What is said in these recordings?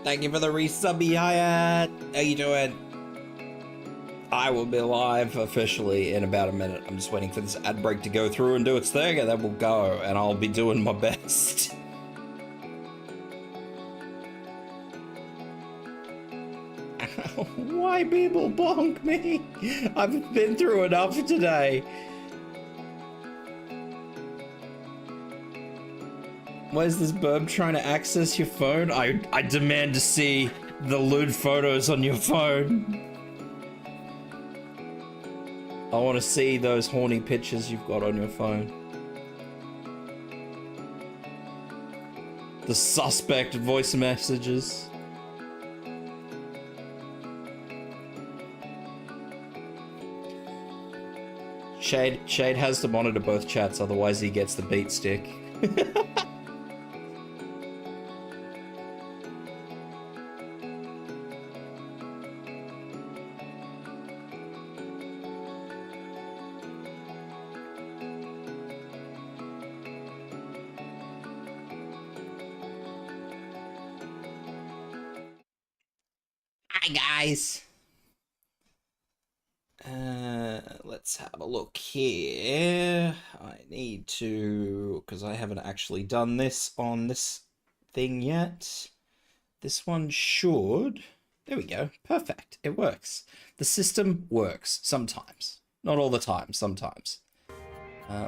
Thank you for the resubby, Hyatt. How you doing? I will be live officially in about a minute. I'm just waiting for this ad break to go through and do its thing, and then we'll go, and I'll be doing my best. Why people bonk me? I've been through enough today. Why is this burb trying to access your phone? I demand to see the lewd photos on your phone. I want to see those horny pictures you've got on your phone. The suspect voice messages. Shade has to monitor both chats, otherwise he gets the beat stick. Hi guys. Let's have a look here. I need to, because I haven't actually done this on this thing yet. This one should. There we go. Perfect. It works. The system works sometimes. Not all the time, sometimes.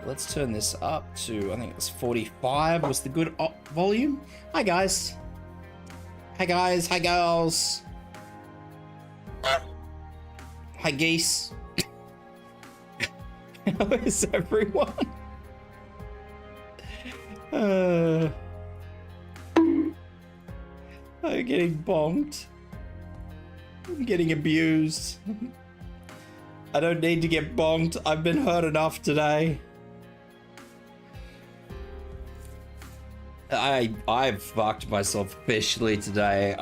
Let's turn this up to, I think it's 45 was the good volume. Hi guys. Hi guys. Hi girls. Hi geese. How is everyone? I'm getting bonked. I'm getting abused. I don't need to get bonked. I've been hurt enough today. I've fucked myself officially today.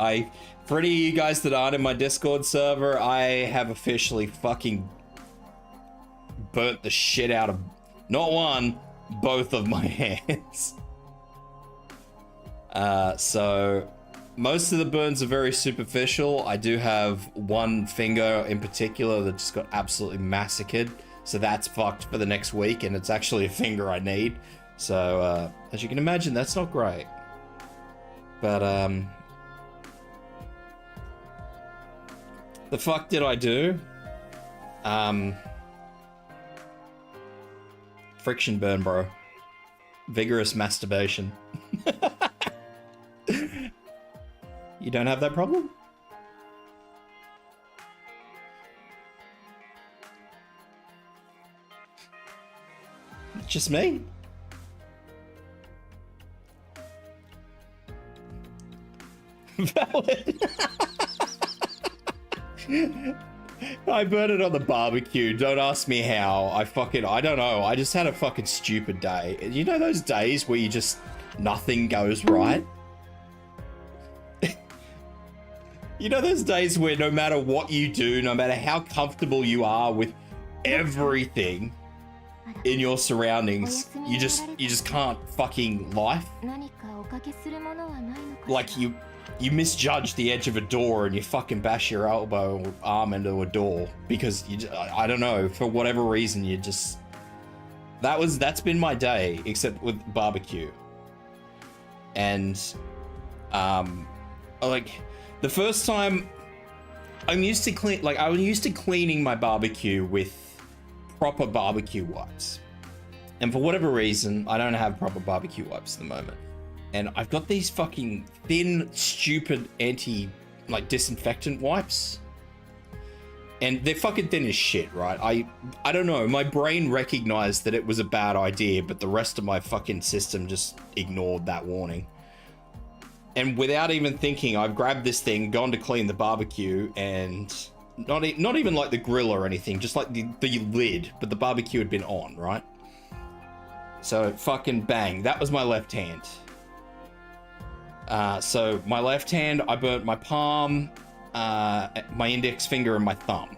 For any of you guys that aren't in my Discord server, I have officially fucking burnt the shit out of, not one, both of my hands. So most of the burns are very superficial. I do have one finger in particular that just got absolutely massacred. So that's fucked for the next week, and it's actually a finger I need. So, as you can imagine, that's not great. But, the fuck did I do? Friction burn, bro. Vigorous masturbation. You don't have that problem? Just me? Valid. I burned it on the barbecue. Don't ask me how. I don't know. I just had a fucking stupid day. You know those days where you just, nothing goes right? You know those days where no matter what you do, no matter how comfortable you are with everything in your surroundings, you just can't fucking life? Like you misjudge the edge of a door and you fucking bash your elbow or arm into a door because I don't know, for whatever reason, you just, that's been my day, except with barbecue. And, like, the first time, I'm used to cleaning my barbecue with proper barbecue wipes. And for whatever reason, I don't have proper barbecue wipes at the moment. And I've got these fucking thin, stupid disinfectant wipes. And they're fucking thin as shit, right? I don't know, my brain recognized that it was a bad idea, but the rest of my fucking system just ignored that warning. And without even thinking, I've grabbed this thing, gone to clean the barbecue, and not even like the grill or anything, just like the lid, but the barbecue had been on, right? So fucking bang, that was my left hand. So my left hand, I burnt my palm, my index finger, and my thumb.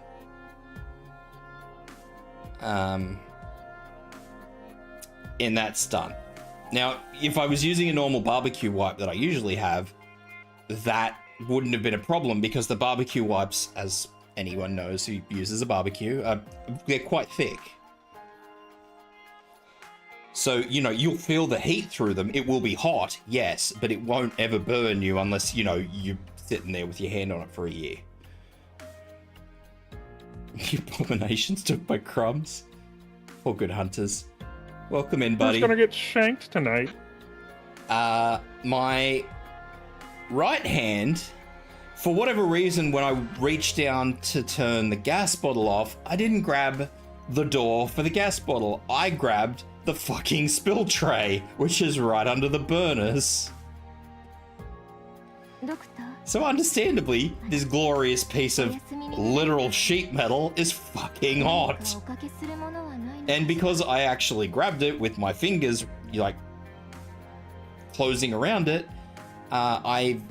And that's done. Now, if I was using a normal barbecue wipe that I usually have, that wouldn't have been a problem because the barbecue wipes, as anyone knows who uses a barbecue, they're quite thick. So, you know, you'll feel the heat through them. It will be hot, yes, but it won't ever burn you unless, you know, you're sitting there with your hand on it for a year. The abominations took my crumbs. All good hunters. Welcome in, buddy. Who's gonna get shanked tonight? My right hand, for whatever reason, when I reached down to turn the gas bottle off, I didn't grab the door for the gas bottle. I grabbed the fucking spill tray, which is right under the burners. So understandably, this glorious piece of literal sheet metal is fucking hot. And because I actually grabbed it with my fingers, like, closing around it, I've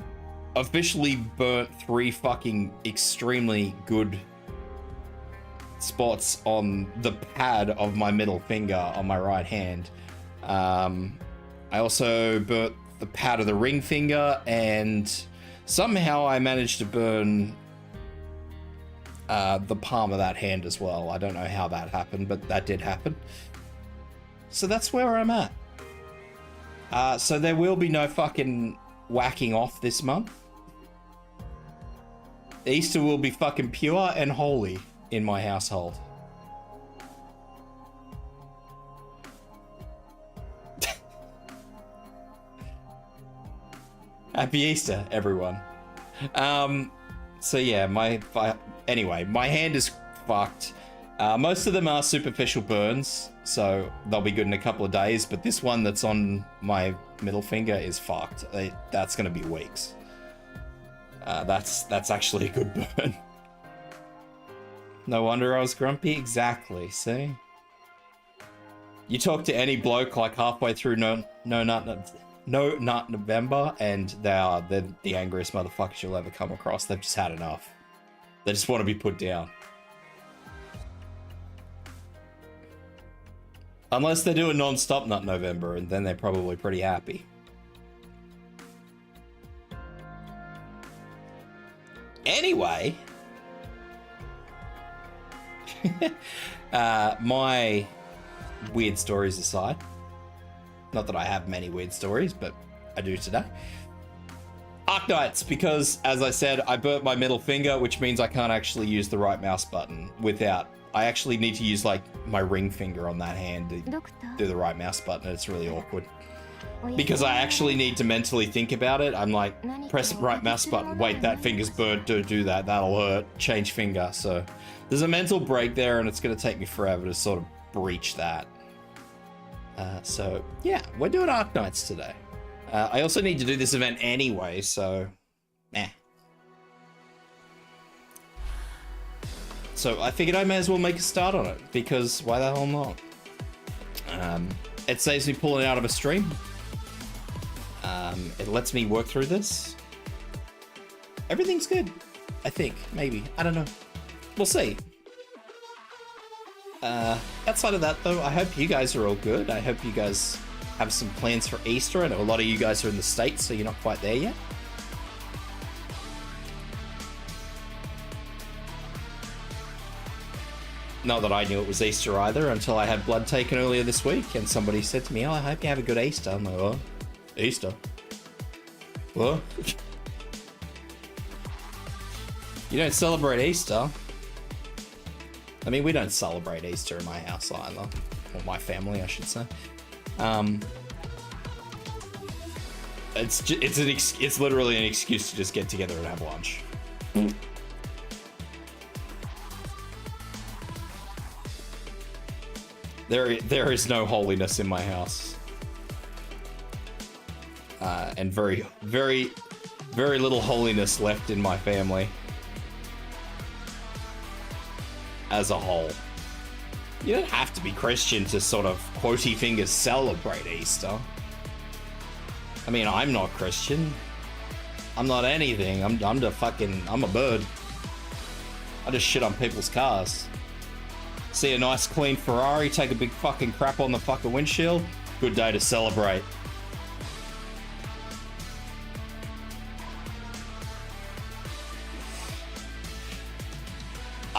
officially burnt 3 fucking extremely good spots on the pad of my middle finger on my right hand. I also burnt the pad of the ring finger, and somehow I managed to burn the palm of that hand as well. I don't know how that happened, but that did happen. So that's where I'm at. So there will be no fucking whacking off this month. Easter will be fucking pure and holy in my household. Happy Easter, everyone. So yeah, anyway, my hand is fucked. Most of them are superficial burns, so they'll be good in a couple of days, but this one that's on my middle finger is fucked. That's gonna be weeks. That's actually a good burn. No wonder I was grumpy. Exactly, see? You talk to any bloke like halfway through No Nut November, and they're the angriest motherfuckers you'll ever come across. They've just had enough. They just want to be put down. Unless they're doing non-stop Nut November, and then they're probably pretty happy. Anyway, my weird stories aside, not that I have many weird stories, but I do today. Arknights, because as I said, I burnt my middle finger, which means I can't actually use the right mouse button without, I actually need to use like my ring finger on that hand to do the right mouse button. It's really awkward. Because I actually need to mentally think about it. I'm like, press right mouse button. Wait, that finger's burnt. Don't do that. That'll hurt. Change finger. So there's a mental break there, and it's going to take me forever to sort of breach that. So yeah, we're doing Arknights today. I also need to do this event anyway, so meh. So I figured I may as well make a start on it, because why the hell not? It saves me pulling out of a stream. It lets me work through this. Everything's good, I think. Maybe. I don't know. We'll see. Outside of that, though, I hope you guys are all good. I hope you guys have some plans for Easter. I know a lot of you guys are in the States, so you're not quite there yet. Not that I knew it was Easter either until I had blood taken earlier this week, and somebody said to me, "Oh, I hope you have a good Easter." I'm like, "What? Easter? What? You don't celebrate Easter?" I mean, we don't celebrate Easter in my house either, or my family, I should say. It's literally an excuse to just get together and have lunch. There is no holiness in my house, and very, very, very little holiness left in my family as a whole. You don't have to be Christian to sort of quotey fingers celebrate Easter. I mean, I'm not Christian. I'm not anything. I'm a bird. I just shit on people's cars. See a nice clean Ferrari, take a big fucking crap on the fucking windshield. Good day to celebrate.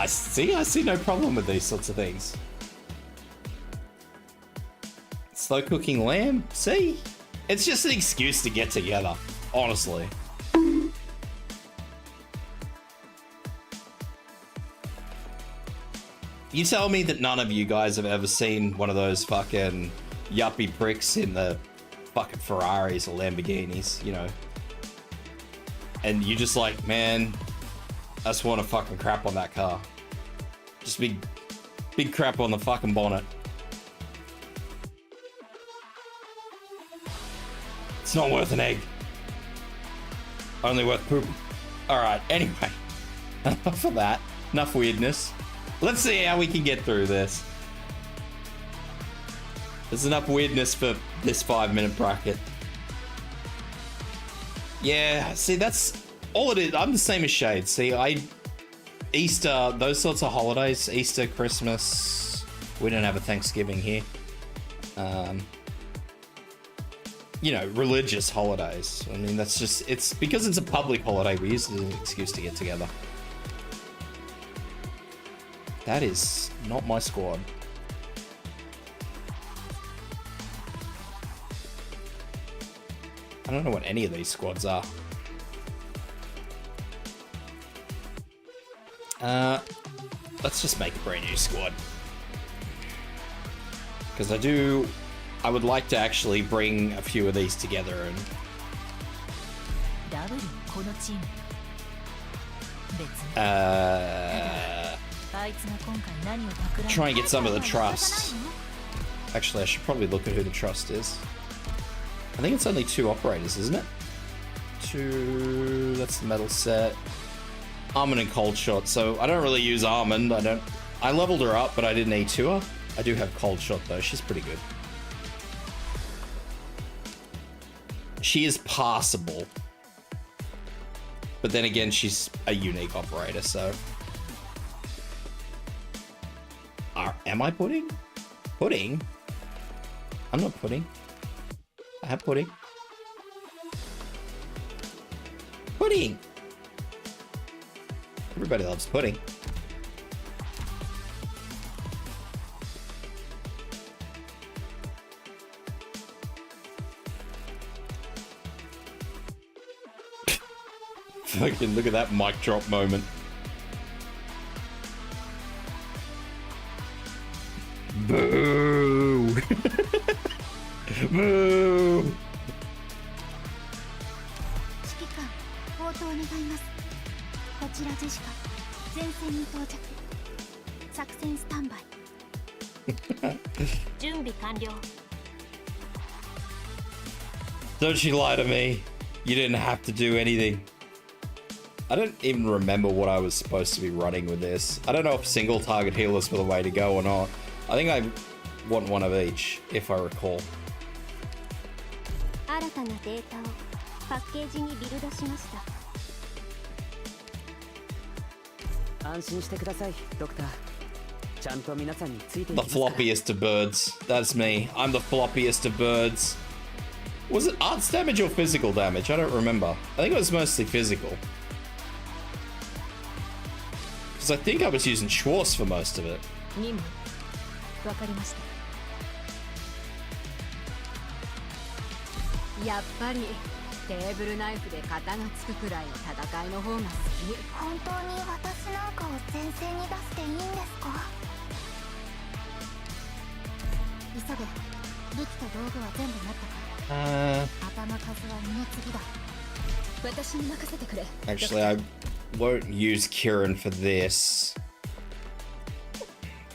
I see no problem with these sorts of things. Slow cooking lamb, see? It's just an excuse to get together, honestly. You tell me that none of you guys have ever seen one of those fucking yuppie pricks in the fucking Ferraris or Lamborghinis, you know. And you just like, man, I just want to fucking crap on that car. Just big crap on the fucking bonnet. It's not worth an egg. Only worth poop. Alright, anyway. Enough of that. Enough weirdness. Let's see how we can get through this. There's enough weirdness for this 5-minute bracket. Yeah, see, that's all it is. I'm the same as Shade. See, Easter, those sorts of holidays, Easter, Christmas, we don't have a Thanksgiving here. You know, religious holidays. I mean, that's just, it's because it's a public holiday, we use it as an excuse to get together. That is not my squad. I don't know what any of these squads are. Let's just make a brand new squad. Because I would like to actually bring a few of these together and try and get some of the trust. Actually, I should probably look at who the trust is. I think it's only 2 operators, isn't it? 2, that's the metal set. Almond and Cold Shot, so I don't really use Almond. I leveled her up, but I didn't E2 her. I do have Cold Shot though, she's pretty good. She is passable. But then again, she's a unique operator, so... Am I pudding? Pudding? I'm not pudding. I have pudding. Pudding! Everybody loves pudding. Fucking look at that mic drop moment. Boo! Boo! Don't you lie to me. You didn't have to do anything. I don't even remember what I was supposed to be running with this. I don't know if single target healers were the way to go or not. I think I want one of each, if I recall. The floppiest of birds. That's me. I'm the floppiest of birds. Was it arts damage or physical damage? I don't remember. I think it was mostly physical. Because I think I was using Schwartz for most of it. Actually, I won't use Kieran for this.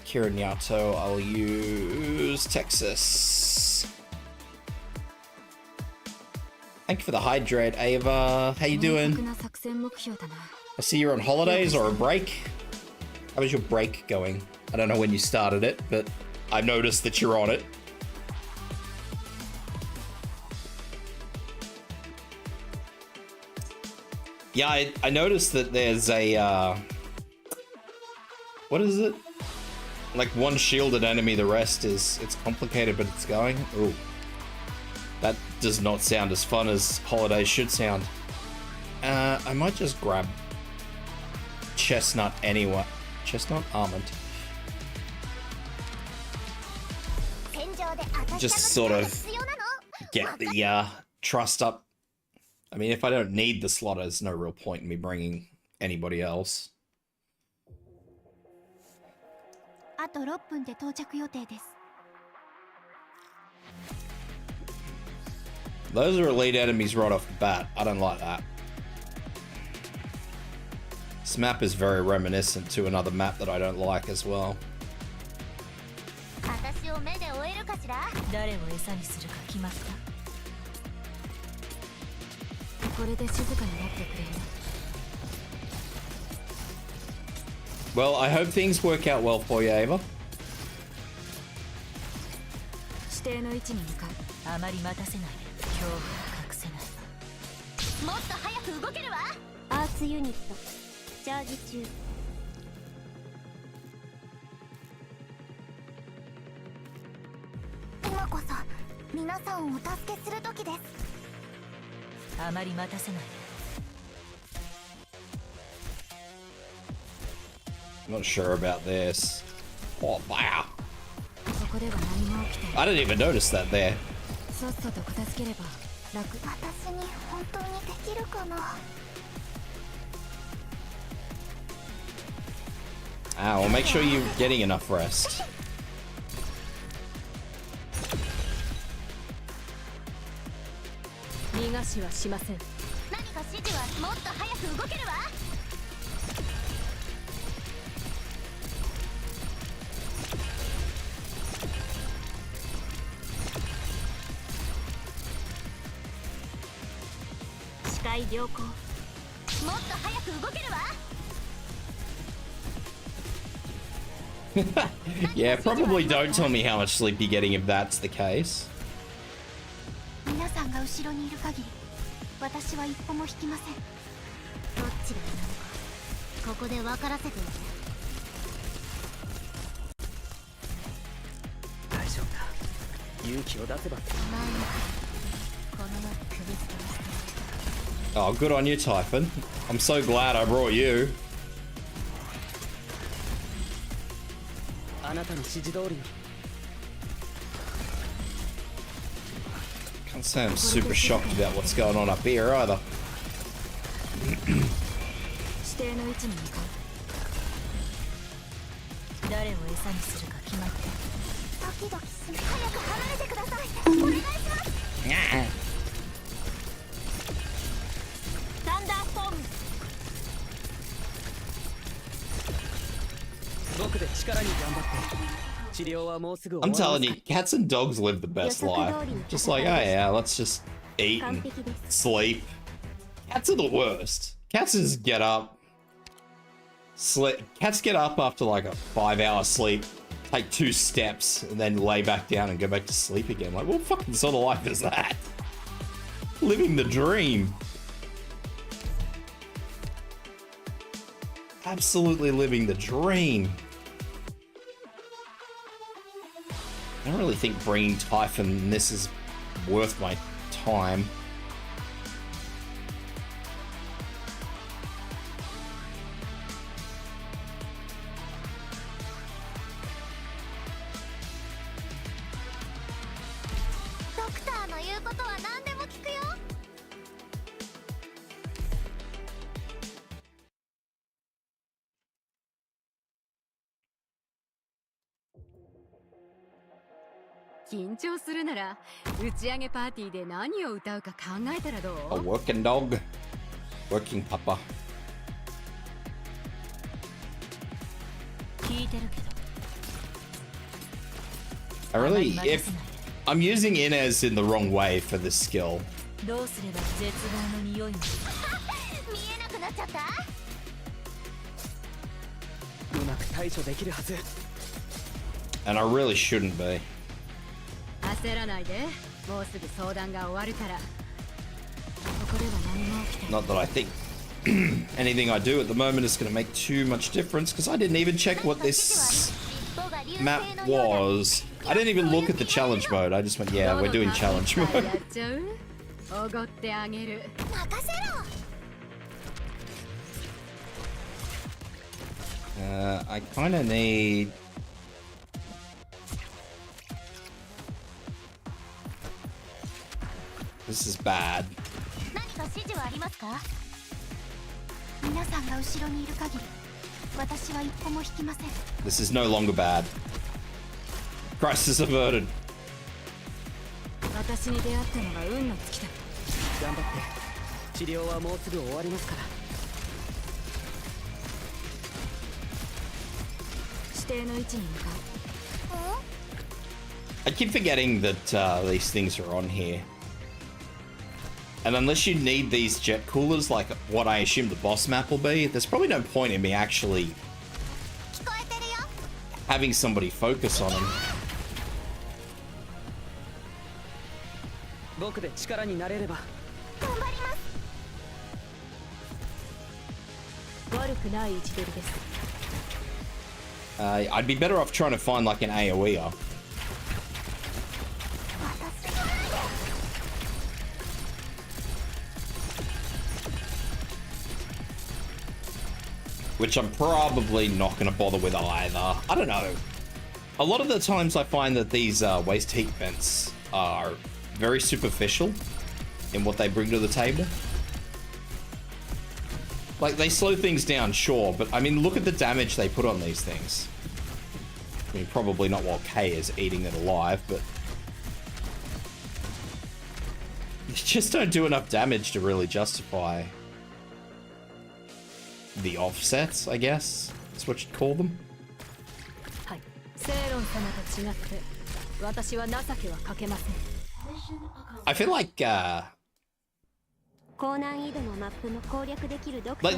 Kieran Yato, I'll use Texas. Thank you for the hydrate, Ava. How you doing? I see you're on holidays or a break. How was your break going? I don't know when you started it, but I noticed that you're on it. Yeah, I noticed that there's a, what is it? Like one shielded enemy, the rest is, it's complicated, but it's going. Ooh. That does not sound as fun as holidays should sound. I might just grab Chestnut anyway. Chestnut almond. Just sort of get the trust up. I mean, if I don't need the slot, there's no real point in me bringing anybody else. Those are elite enemies right off the bat. I don't like that. This map is very reminiscent to another map that I don't like as well. Well, I hope things work out well for you, Ava. Not sure about this. Oh, wow. I didn't even notice that there. Ah, well, make sure you're getting enough rest. Yeah, probably don't tell me how much sleep you're getting if that's the case. Oh, good on you, Typhon. I'm so glad I brought you. Can't say I'm super shocked about what's going on up here either. I'm telling you, cats and dogs live the best life. Just like, oh yeah, let's just eat and sleep. Cats are the worst. Cats just get up, sleep. Cats get up after like a 5-hour sleep, take 2 steps, and then lay back down and go back to sleep again. Like, what fucking sort of life is that? Living the dream. Absolutely living the dream. I don't really think bringing Typhon in this is worth my time. A working dog, working papa. I really, if I'm using Inez in the wrong way for this skill. And I really shouldn't be. Not that I think anything I do at the moment is going to make too much difference, because I didn't even check what this map was. I didn't even look at the challenge mode. I just went, yeah, we're doing challenge mode. I kind of need... This is bad. This is no longer bad. Crisis averted. I keep forgetting that these things are on here. And unless you need these jet coolers, like what I assume the boss map will be, there's probably no point in me actually having somebody focus on them. I'd be better off trying to find like an AoE'er. Which I'm probably not going to bother with either. I don't know. A lot of the times I find that these waste heat vents are very superficial in what they bring to the table. Like, they slow things down, sure, but I mean, look at the damage they put on these things. I mean, probably not while Kay is eating it alive, but... They just don't do enough damage to really justify the offsets, I guess. That's what you'd call them. I feel like the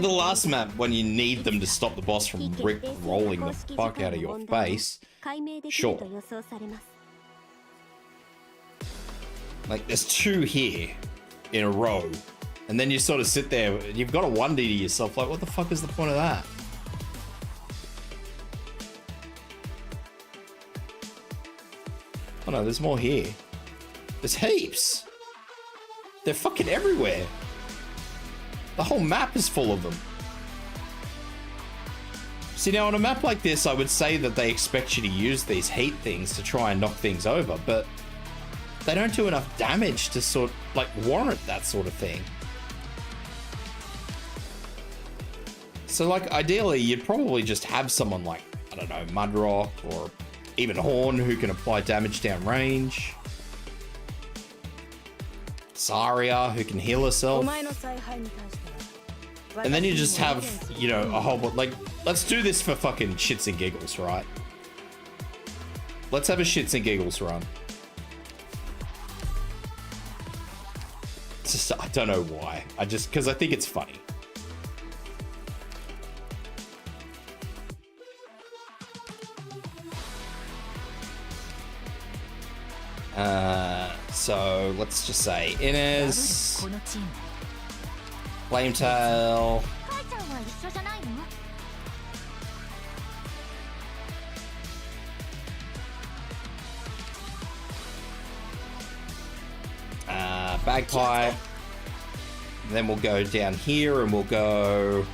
last map, when you need them to stop the boss from rolling the fuck out of your face, sure. Like, there's two here in a row. And then you sort of sit there, you've got to wonder to yourself, like, what the fuck is the point of that? Oh no, there's more here. There's heaps. They're fucking everywhere. The whole map is full of them. See, now on a map like this, I would say that they expect you to use these heat things to try and knock things over, but they don't do enough damage to sort, like, warrant that sort of thing. So, like, ideally, you'd probably just have someone like, I don't know, Mudrock or even Horn who can apply damage down range. Saria who can heal herself. And then you just have, you know, a whole bunch, like, let's do this for fucking shits and giggles, right? Let's have a shits and giggles run. It's just, I don't know why. Because I think it's funny. So let's just say Inez, Flametail, Bagpipe, and then we'll go down here and we'll go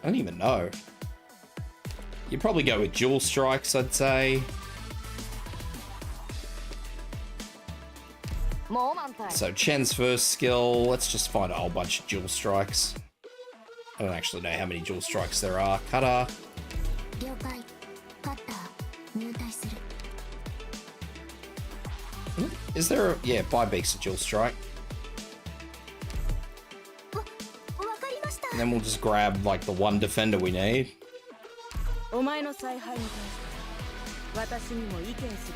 I don't even know. You'd probably go with dual strikes, I'd say. So Chen's first skill, let's just find a whole bunch of dual strikes. I don't actually know how many dual strikes there are. Kata. Is there a... Yeah, Bybeak's a dual strike. And then we'll just grab, like, the one defender we need.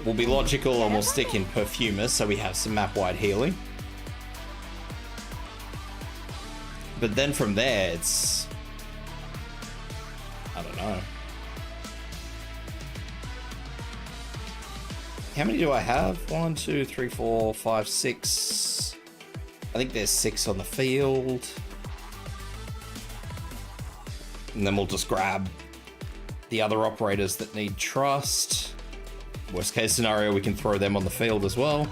We'll be logical and we'll stick in Perfumer so we have some map-wide healing. But then from there, it's... I don't know. How many do I have? 1, 2, 3, 4, 5, 6. I think there's 6 on the field. And then we'll just grab the other operators that need trust. Worst case scenario, we can throw them on the field as well.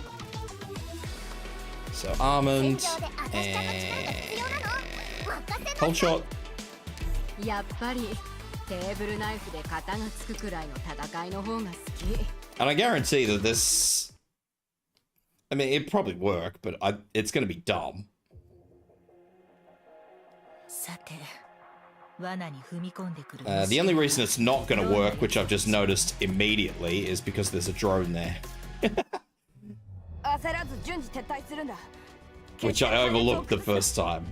So Almond and Cold Shot. And I guarantee that this, I mean, it'd probably work, but it's going to be dumb. The only reason it's not going to work, which I've just noticed immediately, is because there's a drone there. Which I overlooked the first time.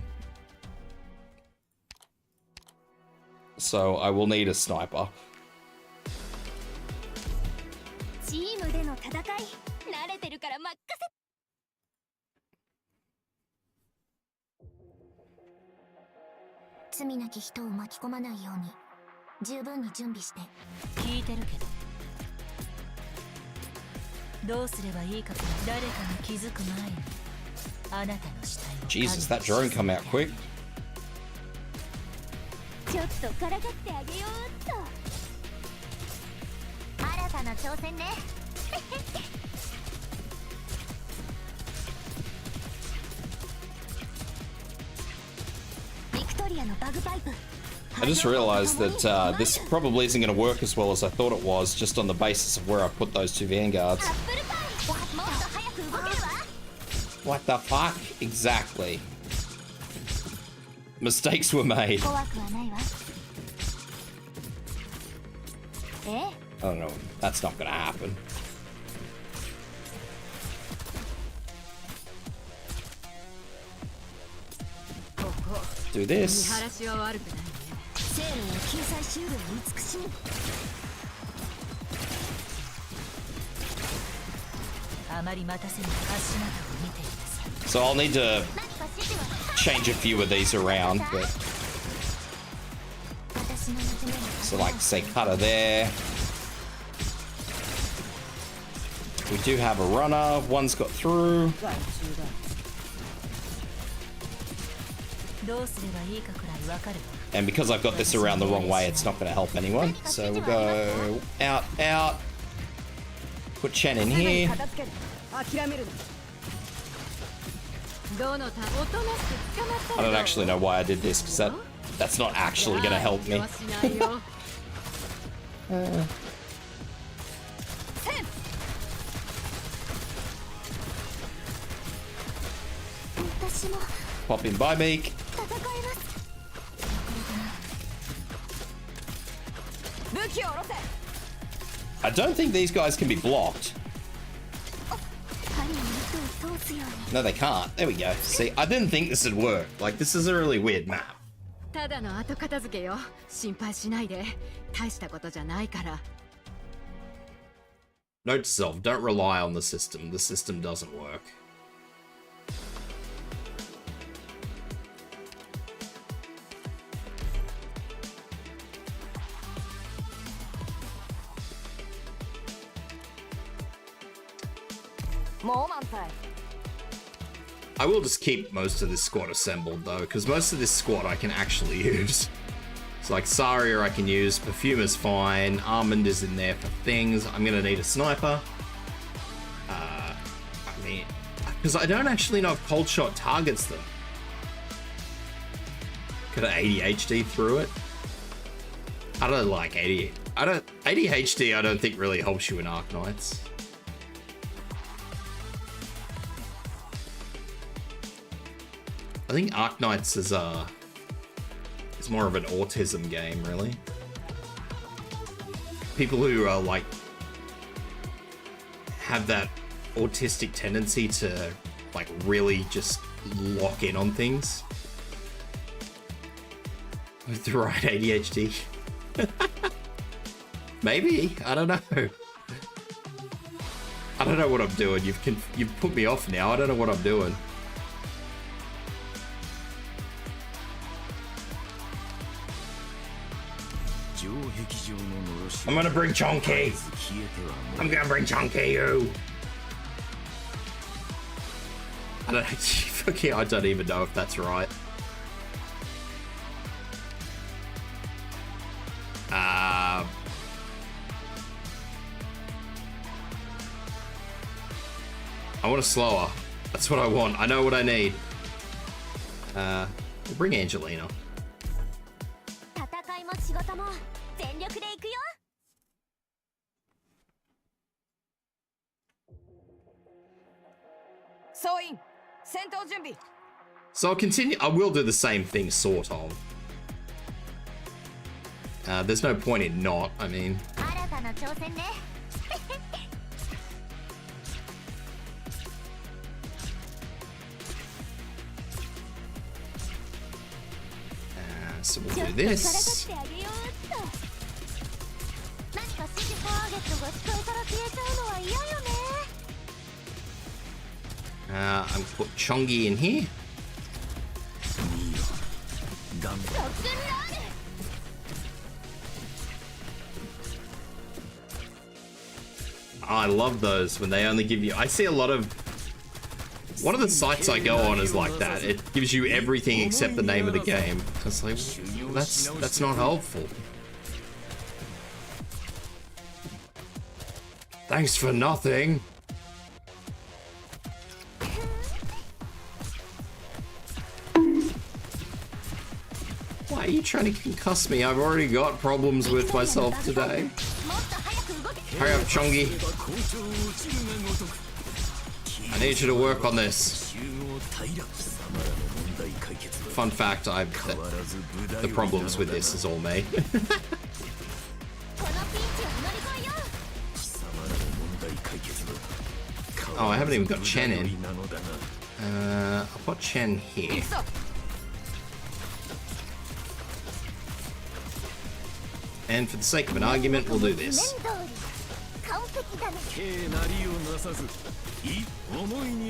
So I will need a sniper. Jesus, that drone come out quick. I just realized that this probably isn't going to work as well as I thought it was, just on the basis of where I put those two vanguards. What the fuck? Exactly. Mistakes were made. I don't know. That's not going to happen. Do this. So I'll need to change a few of these around, but so like say cutter there. We do have a runner. One's got through. And because I've got this around the wrong way, it's not going to help anyone. So we'll go out, out. Put Chen in here. I don't actually know why I did this, because that's not actually going to help me. Pop in by Meek. I don't think these guys can be blocked. No, they can't. There we go. See, I didn't think this would work. Like, this is a really weird map. Note to self, don't rely on the system. The system doesn't work. I will just keep most of this squad assembled though, because most of this squad I can actually use. It's like Saria I can use, Perfumer's fine, Almond is in there for things. I'm gonna need a sniper. I mean, because I don't actually know if Cold Shot targets them. Could I ADHD through it? I don't like ADHD I don't think really helps you in Arknights. I think Arknights is more of an autism game, really. People who are like have that autistic tendency to like really just lock in on things with the right ADHD. Maybe, I don't know. I don't know what I'm doing. You've put me off now. I don't know what I'm doing. I'm gonna bring Chonky. I'm gonna bring Chonky, you. I don't even know if that's right. I want a slower. That's what I want. I know what I need. We'll bring Angelina. So I'll continue. I will do the same thing, sort of. There's no point in not. I mean. So we'll do this. I'm gonna put Chongi in here. I love those when they only give you. I see a lot of. One of the sites I go on is like that. It gives you everything except the name of the game. It's like, that's not helpful. Thanks for nothing. Why are you trying to concuss me? I've already got problems with myself today. Hurry up, Chongi. I need you to work on this. Fun fact, the problems with this is all me. Oh, I haven't even got Chen in. I've got Chen here. And for the sake of an argument, we'll do this. Here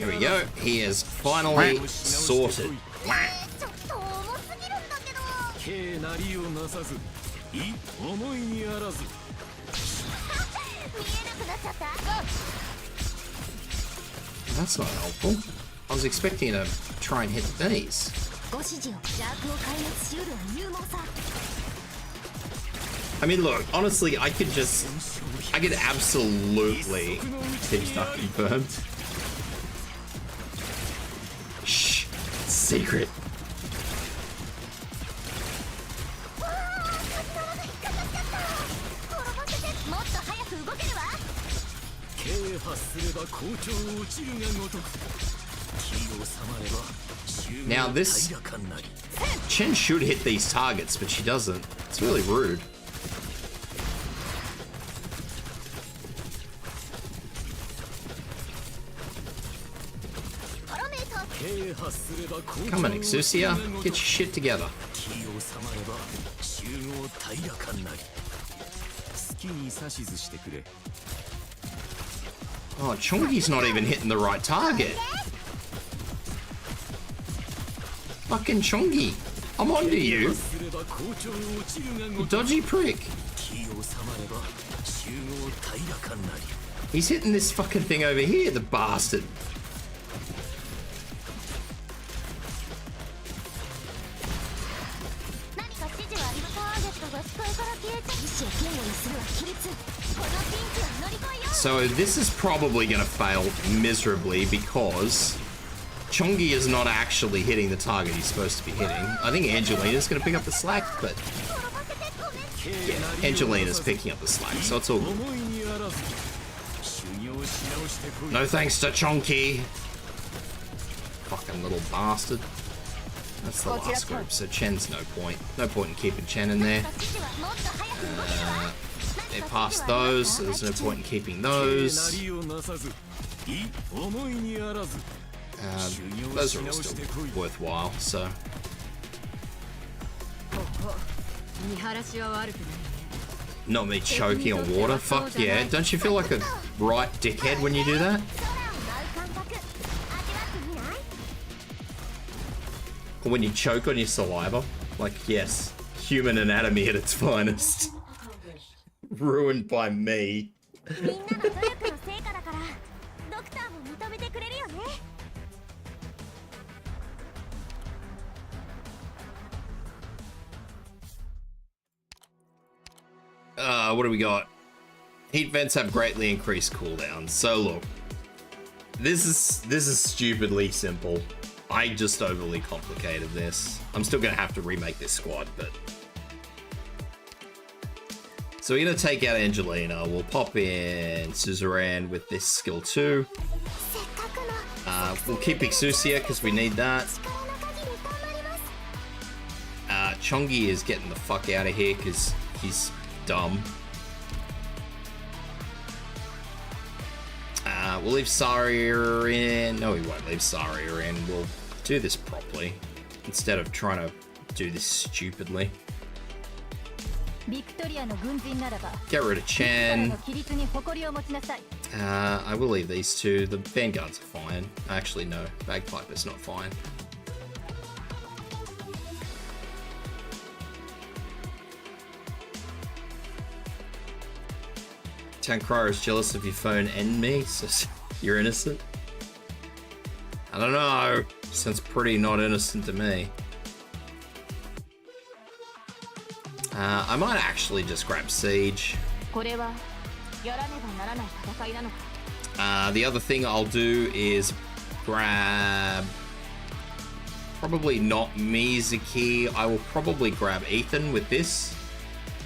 we go. He is finally sorted. That's not helpful. I was expecting to try and hit these. I mean, look, honestly, I could absolutely Tibs not confirmed. Shh, secret. Now this Chen should hit these targets, but she doesn't. It's really rude. Come on, Exusia, get your shit together. Oh, Chongi's not even hitting the right target. Fucking Chongi, I'm onto you. You dodgy prick. He's hitting this fucking thing over here, the bastard. So this is probably going to fail miserably because Chongi is not actually hitting the target he's supposed to be hitting. I think Angelina's going to pick up the slack, but yeah, Angelina's picking up the slack, so it's all good. No thanks to Chongi. Fucking little bastard. That's the last group, so Chen's no point. No point in keeping Chen in there. They passed those, so there's no point in keeping those. Those are all still worthwhile, so. Not me choking on water? Fuck yeah. Don't you feel like a right dickhead when you do that? Or when you choke on your saliva? Like, yes, human anatomy at its finest. Ruined by me. What do we got? Heat vents have greatly increased cooldowns. So look, This is stupidly simple. I just overly complicated this. I'm still gonna have to remake this squad, but... So we're gonna take out Angelina. We'll pop in Ciruam with this skill 2. We'll keep Exusia because we need that. Chongi is getting the fuck out of here because he's dumb. We'll leave Saria in. No, we won't leave Saria in. We'll do this properly instead of trying to do this stupidly. Get rid of Chen. I will leave these two. The Vanguards are fine. Actually, no. Bagpiper's not fine. Tankrar is jealous of your phone and me, so you're innocent. I don't know. Sounds pretty not innocent to me. I might actually just grab Siege. The other thing I'll do is grab... Probably not Mizuki. I will probably grab Ethan with this.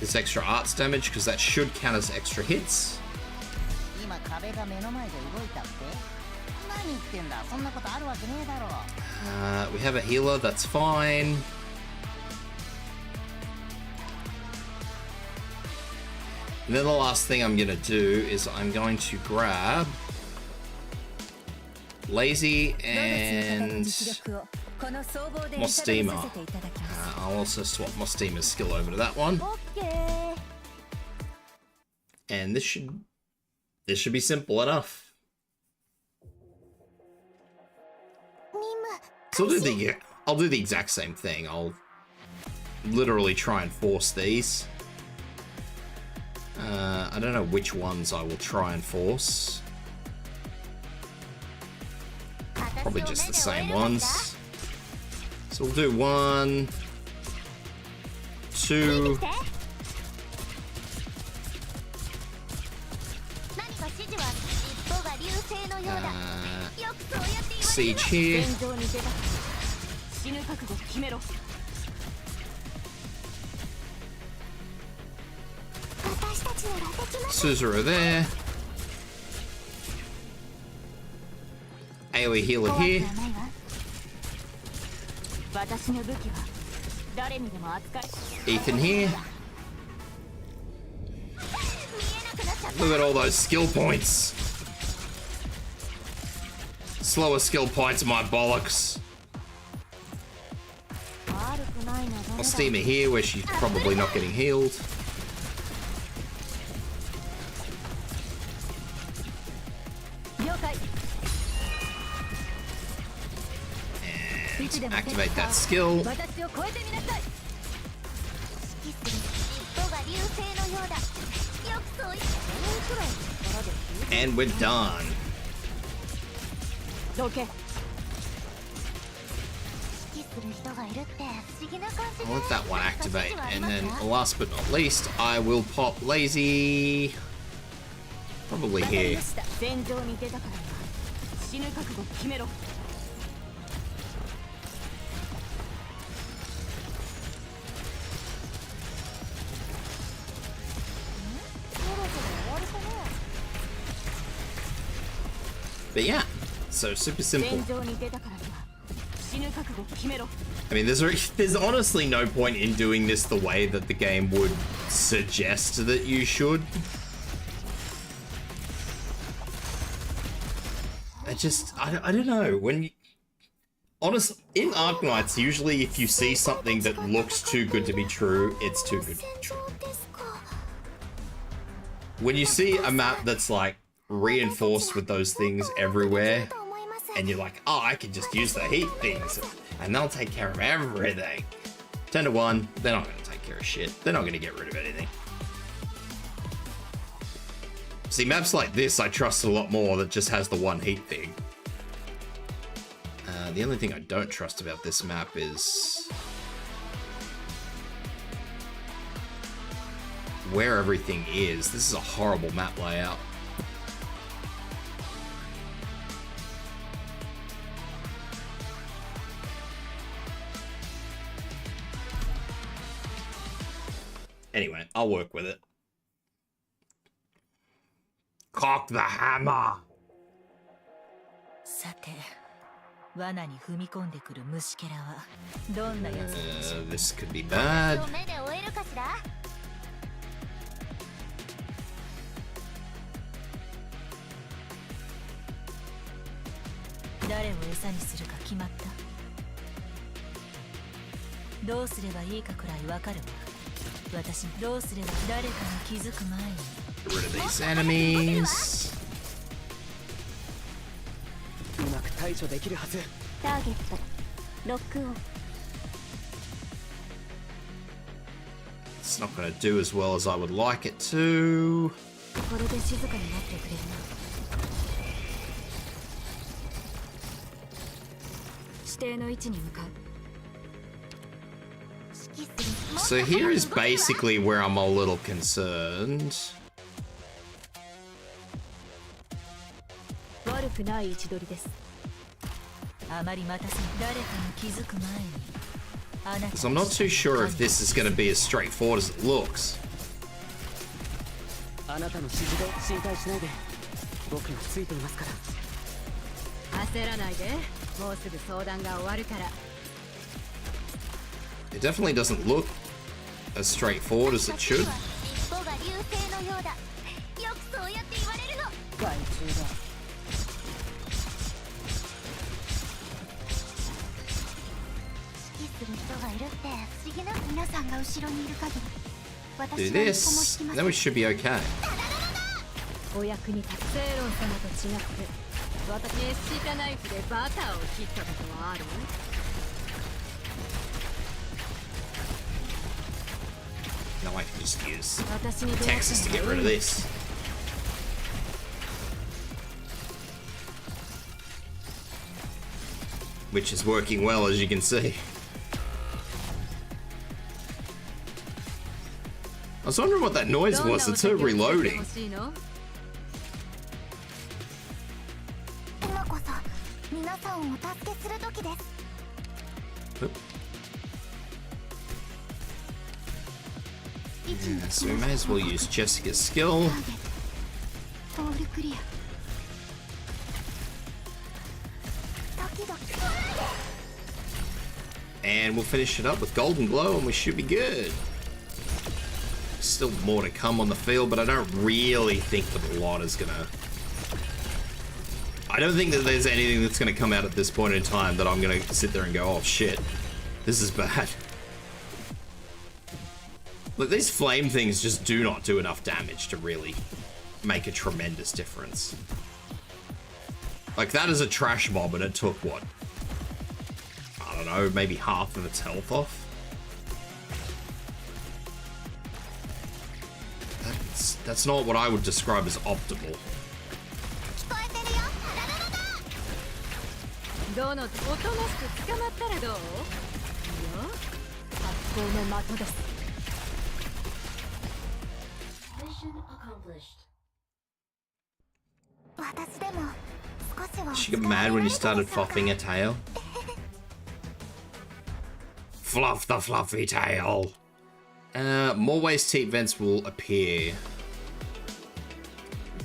This extra arts damage, because that should count as extra hits. We have a healer, that's fine. And then the last thing I'm going to do is I'm going to grab Lazy and Mostima. I'll also swap Mostima's skill over to that one. And this should be simple enough. So I'll do the exact same thing. I'll literally try and force these. I don't know which ones I will try and force. Probably just the same ones. So we'll do 1, 2. Siege here. Suzura there. AoE healer here. Ethan here. Look at all those skill points. Slower skill points, my bollocks. I'll steam her here where she's probably not getting healed. And activate that skill. And we're done. I'll let that one activate, and then last but not least, I will pop Lazy probably here. But yeah, so super simple. I mean, there's honestly no point in doing this the way that the game would suggest that you should. I don't know. When you, honestly, in Arknights, usually if you see something that looks too good to be true, it's too good to be true. When you see a map that's like reinforced with those things everywhere, and you're like, oh, I can just use the heat things, and they'll take care of everything. 10 to 1, they're not going to take care of shit. They're not going to get rid of anything. See, maps like this, I trust a lot more that just has the one heat thing. The only thing I don't trust about this map is where everything is. This is a horrible map layout. Anyway, I'll work with it. Cock the hammer. This could be bad. Get rid of these enemies. It's not going to do as well as I would like it to. So here is basically where I'm a little concerned. Because I'm not too sure if this is going to be as straightforward as it looks. It definitely doesn't look as straightforward as it should. Do this, then we should be okay. Now I can just use Texas to get rid of this. Which is working well, as you can see. I was wondering what that noise was. It's her reloading. Yeah, so we may as well use Jessica's skill. And we'll finish it up with Golden Glow and we should be good. Still more to come on the field, but I don't really think that a lot is gonna... I don't think that there's anything that's gonna come out at this point in time that I'm gonna sit there and go, oh shit, this is bad. Look, these flame things just do not do enough damage to really make a tremendous difference. Like, that is a trash mob and it took, what? I don't know, maybe half of its health off? That's not what I would describe as optimal. She got mad when you started fluffing her tail. Fluff the fluffy tail. More waste heat vents will appear.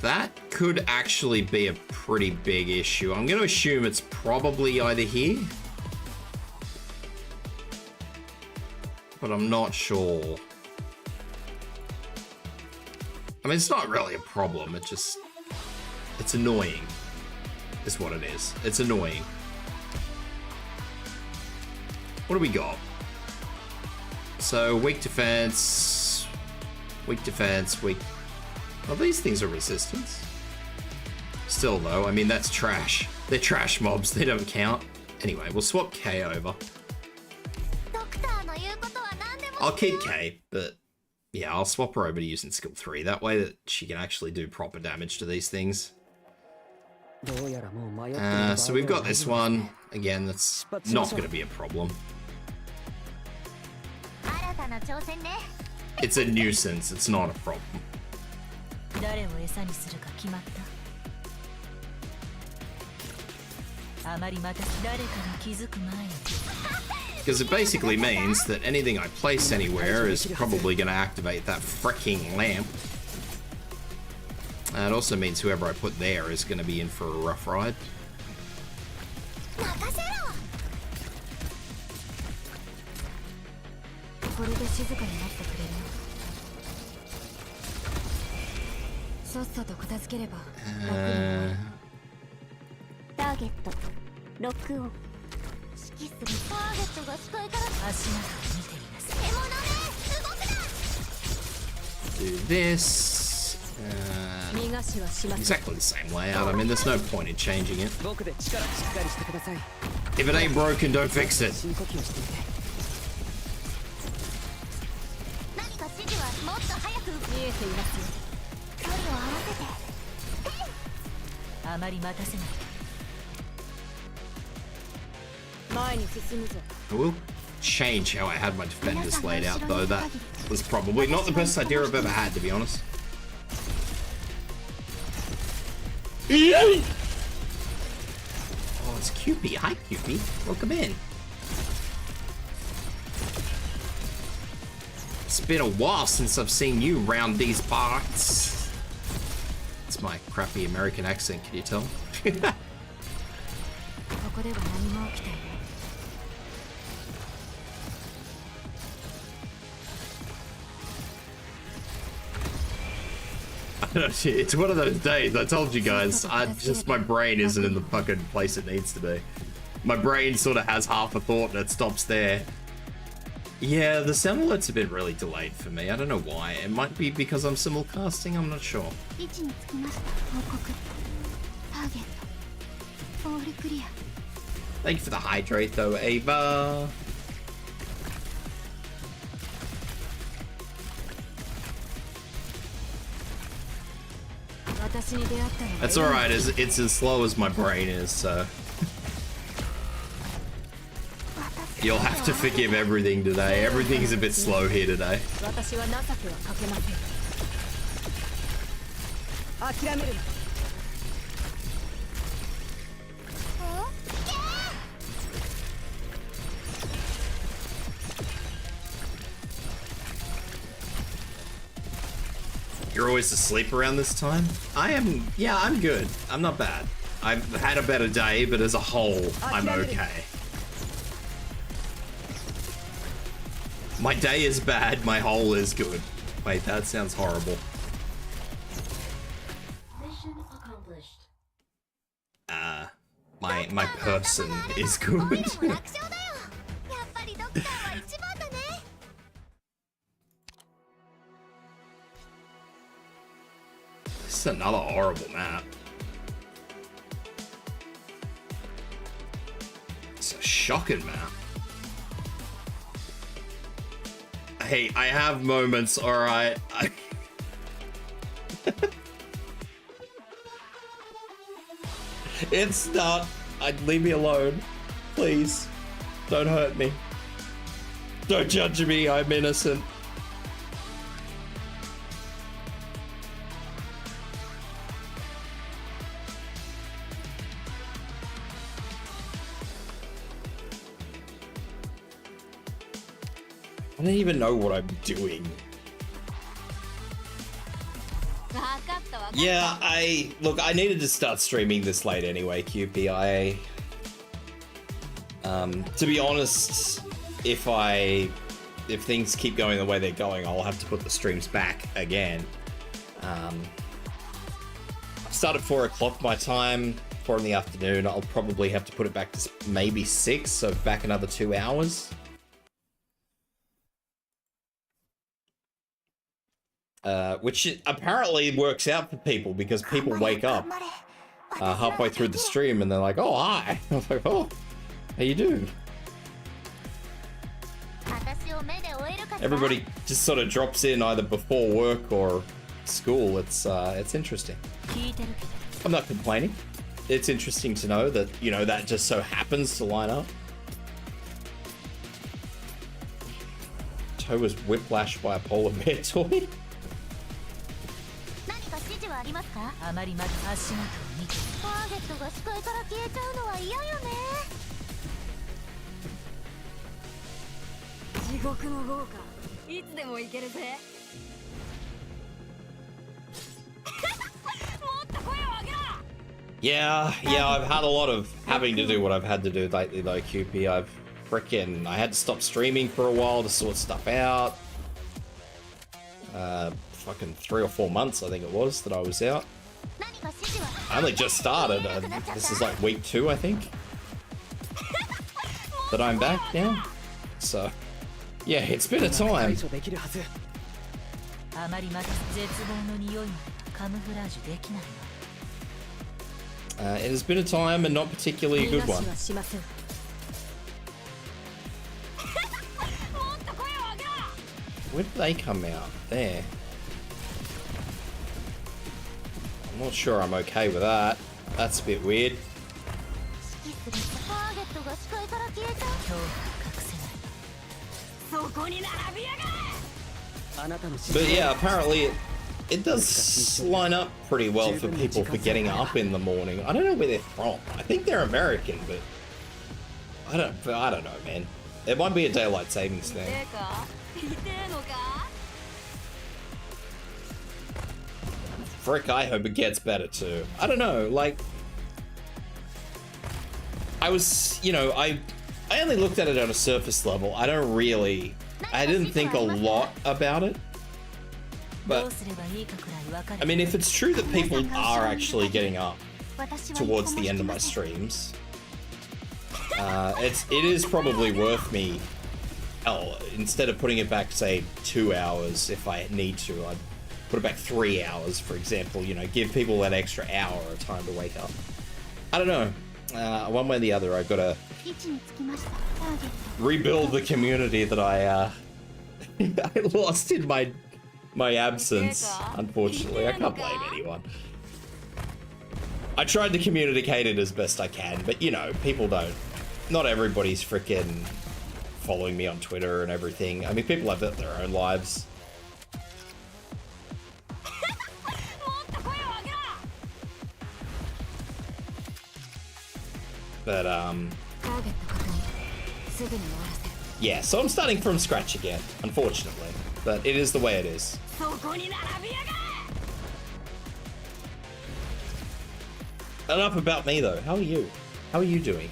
That could actually be a pretty big issue. I'm going to assume it's probably either here. But I'm not sure. I mean, it's not really a problem. It just... it's annoying. Is what it is. It's annoying. What do we got? So, weak defense... weak defense, weak... oh, these things are resistance. Still, though, I mean, that's trash. They're trash mobs. They don't count. Anyway, we'll swap K over. I'll keep K, but... yeah, I'll swap her over to using skill 3. That way that she can actually do proper damage to these things. So we've got this one. Again, that's not going to be a problem. It's a nuisance. It's not a problem. Because it basically means that anything I place anywhere is probably going to activate that freaking lamp. And it also means whoever I put there is going to be in for a rough ride. Do this. Exactly the same layout. I mean, there's no point in changing it. If it ain't broken, don't fix it. I will change how I had my defenders laid out, though. That was probably not the best idea I've ever had, to be honest. Oh, it's Cupid. Hi, Cupid. Welcome in. It's been a while since I've seen you round these parts. It's my crappy American accent, can you tell? It's one of those days. I told you guys. My brain isn't in the fucking place it needs to be. My brain sort of has half a thought and it stops there. Yeah, the sim alerts have been really delayed for me. I don't know why. It might be because I'm simulcasting. I'm not sure. Thank you for the hydrate, though, Ava. That's alright, it's as slow as my brain is, so... You'll have to forgive everything today. Everything's a bit slow here today. You're always asleep around this time? Yeah, I'm good. I'm not bad. I've had a better day, but as a whole, I'm okay. My day is bad, my whole is good. Wait, that sounds horrible. Mission accomplished. My person is good. This is another horrible map. It's a shocking map. Hey, I have moments, alright. It's not. Leave me alone. Please. Don't hurt me. Don't judge me, I'm innocent. I don't even know what I'm doing. Yeah, look, I needed to start streaming this late anyway, QP. To be honest, if things keep going the way they're going, I'll have to put the streams back again. I start at 4 o'clock my time, 4 in the afternoon. I'll probably have to put it back to maybe 6, so back another 2 hours. Which apparently works out for people because people wake up halfway through the stream and they're like, oh, hi. I was like, oh, how you doing? Everybody just sort of drops in either before work or school. It's interesting. I'm not complaining. It's interesting to know that, you know, that just so happens to line up. Toe was whiplashed by a polar bear toy. Yeah, I've had a lot of having to do what I've had to do lately though, QP. I had to stop streaming for a while to sort stuff out. Fucking 3 or 4 months I think it was that I was out. I only just started. This is like week 2 I think that I'm back now. So yeah, it's been a time. It has been a time and not particularly a good one. Where did they come out? There. I'm not sure I'm okay with that. That's a bit weird. But yeah, apparently it does line up pretty well for people for getting up in the morning. I don't know where they're from. I think they're American, but I don't know, man. It might be a daylight savings thing. Frick, I hope it gets better too. I don't know, like I was, you know, I only looked at it on a surface level. I didn't think a lot about it. But I mean, if it's true that people are actually getting up towards the end of my streams, it is probably worth me. Instead of putting it back, say 2 hours, if I need to, I'd put it back 3 hours, for example. You know, give people that extra hour of time to wake up. I don't know. One way or the other, I've got to rebuild the community that I lost in my absence, unfortunately. I can't blame anyone. I tried to communicate it as best I can, but you know, people don't. Not everybody's freaking following me on Twitter and everything. I mean, people have their own lives. But yeah, so I'm starting from scratch again, unfortunately. But it is the way it is. Enough about me though. How are you? How are you doing?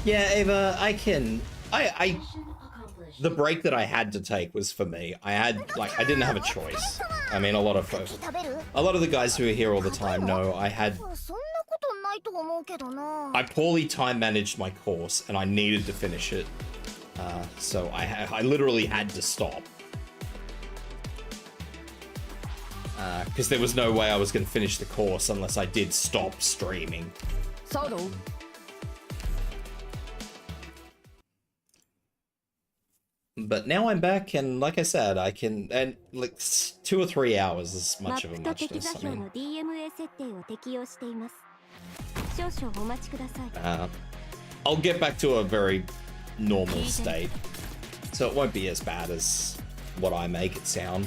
Yeah, Ava, the break that I had to take was for me. I didn't have a choice. I mean, a lot of the guys who are here all the time know I poorly time managed my course and I needed to finish it. So I literally had to stop. Because there was no way I was going to finish the course unless I did stop streaming. But now I'm back, and like I said, I can, and like 2 or 3 hours is much of a muchness. I mean, I'll get back to a very normal state, so it won't be as bad as what I make it sound.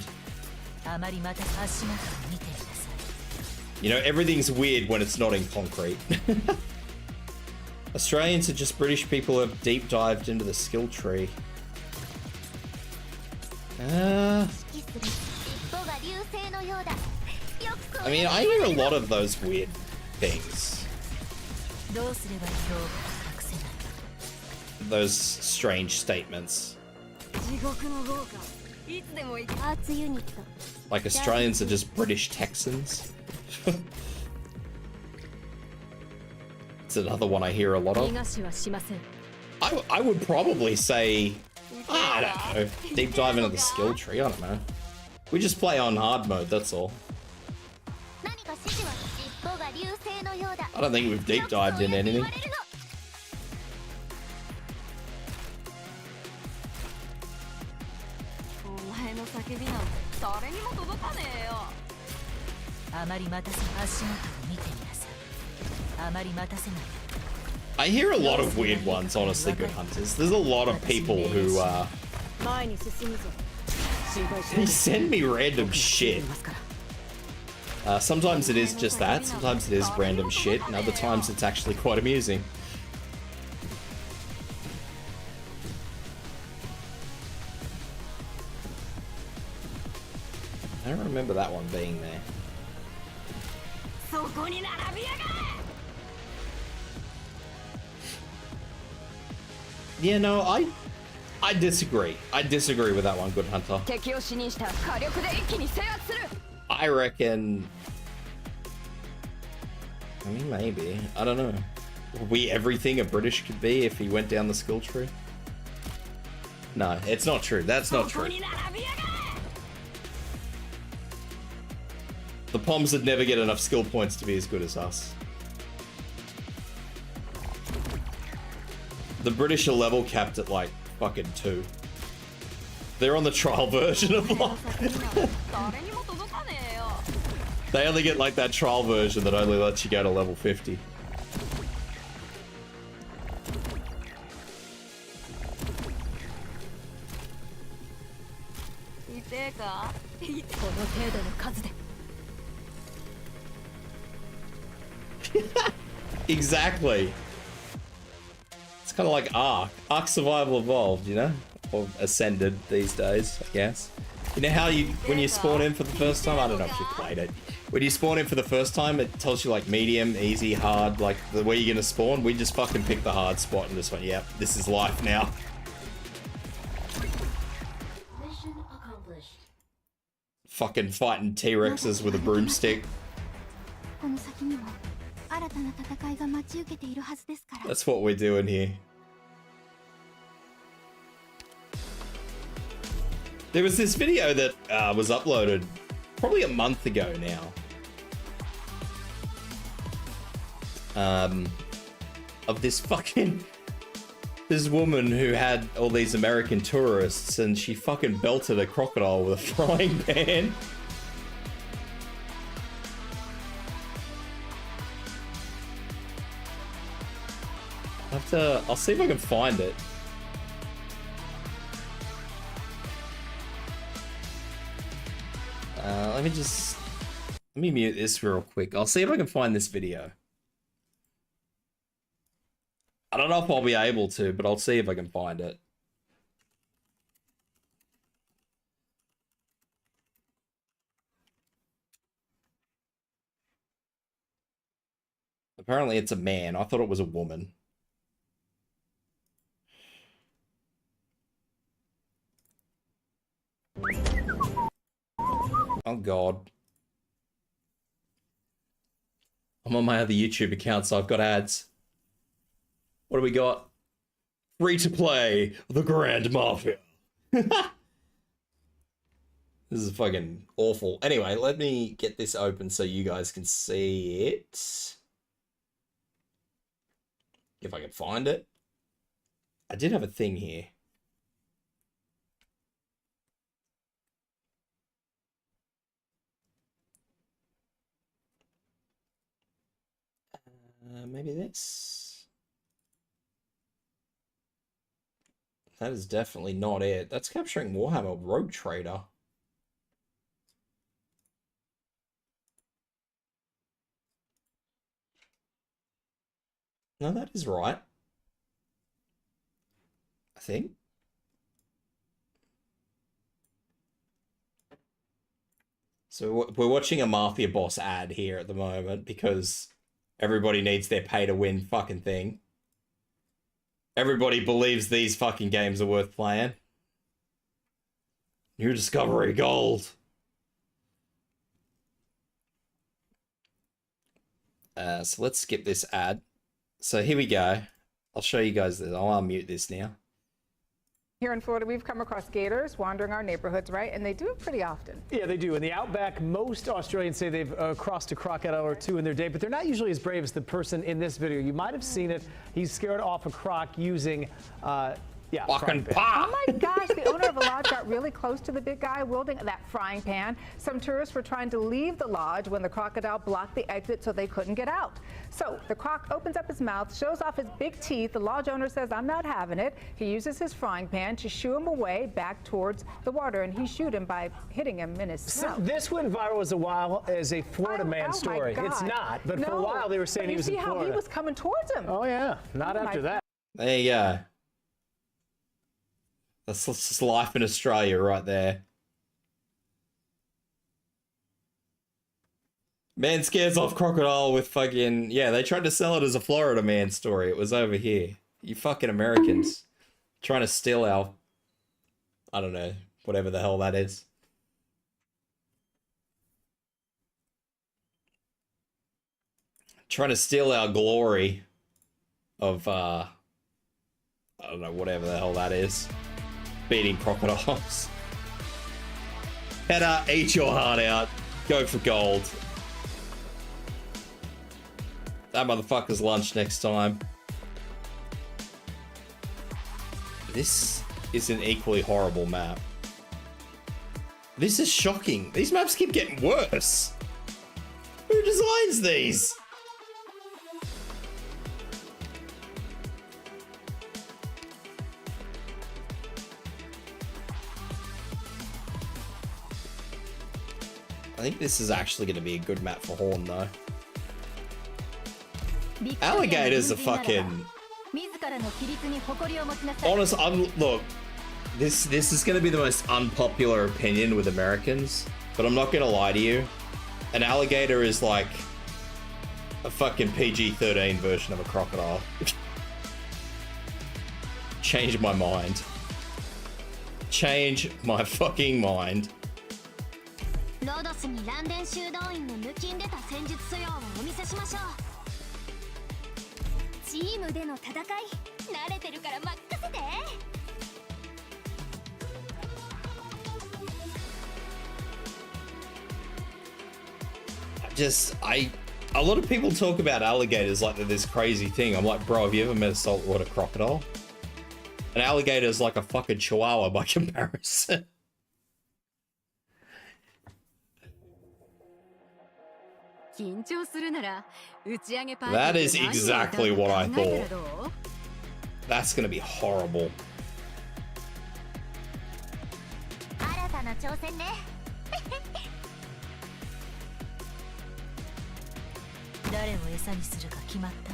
You know, everything's weird when it's not in concrete. Australians are just British people who have deep dived into the skill tree. I mean, I hear a lot of those weird things. Those strange statements. Like Australians are just British Texans. It's another one I hear a lot of. I would probably say, I don't know, deep dive into the skill tree, I don't know. We just play on hard mode, that's all. I don't think we've deep dived in anything. I hear a lot of weird ones, honestly, Good Hunters. There's a lot of people who He send me random shit. Sometimes it is just that. Sometimes it is random shit, and other times it's actually quite amusing. I don't remember that one being there. Yeah, no, I disagree. I disagree with that one, Good Hunter. I reckon... I mean, maybe. I don't know. Were we everything a British could be if he went down the skill tree? No, it's not true. That's not true. The Poms would never get enough skill points to be as good as us. The British are level capped at like fucking 2. They're on the trial version of like... They only get like that trial version that only lets you go to level 50. Exactly. It's kind of like Ark Survival Evolved, you know? Or Ascended these days, I guess. You know how when you spawn in for the first time? I don't know if you played it. When you spawn in for the first time, it tells you like medium, easy, hard, like where you're gonna spawn. We just fucking picked the hard spot and just went, yep, this is life now. Mission accomplished. Fucking fighting T-Rexes with a broomstick. That's what we're doing here. There was this video that was uploaded probably a month ago now. Of this woman who had all these American tourists and she fucking belted a crocodile with a frying pan. I'll see if I can find it. Let me mute this real quick. I'll see if I can find this video. I don't know if I'll be able to, but I'll see if I can find it. Apparently it's a man. I thought it was a woman. Oh god. I'm on my other YouTube account, so I've got ads. What do we got? Free to play, the Grand Mafia. This is fucking awful. Anyway, let me get this open so you guys can see it. If I can find it. I did have a thing here. Maybe this. That is definitely not it. That's capturing Warhammer Rogue Trader. No, that is right. I think. So we're watching a Mafia Boss ad here at the moment because everybody needs their pay-to-win fucking thing. Everybody believes these fucking games are worth playing. New Discovery Gold. So let's skip this ad. So here we go. I'll show you guys this. I'll unmute this now. Here in Florida, we've come across gators wandering our neighborhoods, right? And they do it pretty often. Yeah, they do. In the outback, most Australians say they've crossed a crocodile or two in their day, but they're not usually as brave as the person in this video. You might have seen it. He's scared off a croc using Yeah, Fucking frying pan. pa! Oh my gosh, the owner of a lodge got really close to the big guy wielding that frying pan. Some tourists were trying to leave the lodge when the crocodile blocked the exit so they couldn't get out. So the croc opens up his mouth, shows off his big teeth. The lodge owner says, I'm not having it. He uses his frying pan to shoo him away back towards the water, and he shooed him by hitting him in his So snout. this went viral as a while as a Florida man my story. It's God. not, but for a No, while they were saying but he was in You see how Florida. he was coming towards him. Oh yeah, not Oh, after my- that. There you go. That's just life in Australia right there. Man scares off crocodile with fucking... Yeah, they tried to sell it as a Florida man story. It was over here. You fucking Americans. Trying to steal our... I don't know. Whatever the hell that is. Trying to steal our glory of, I don't know, whatever the hell that is. Beating crocodiles. Header, eat your heart out. Go for gold. That motherfucker's lunch next time. This is an equally horrible map. This is shocking. These maps keep getting worse. Who designs these? I think this is actually going to be a good map for Horn, though. Alligators are fucking... Honest, look, this is going to be the most unpopular opinion with Americans, but I'm not going to lie to you. An alligator is like a fucking PG-13 version of a crocodile. Change my mind. Change my fucking mind. ロードスにランデン修道院の抜きんでた戦術素養をお見せしましょう。チームでの戦い、慣れてるから任せて。A lot of people talk about alligators like they're this crazy thing. I'm like, bro, have you ever met a saltwater crocodile? An alligator is like a fucking chihuahua by comparison. That is exactly what I thought. That's gonna be horrible. 新たな挑戦ね。誰を餌にするか決まった。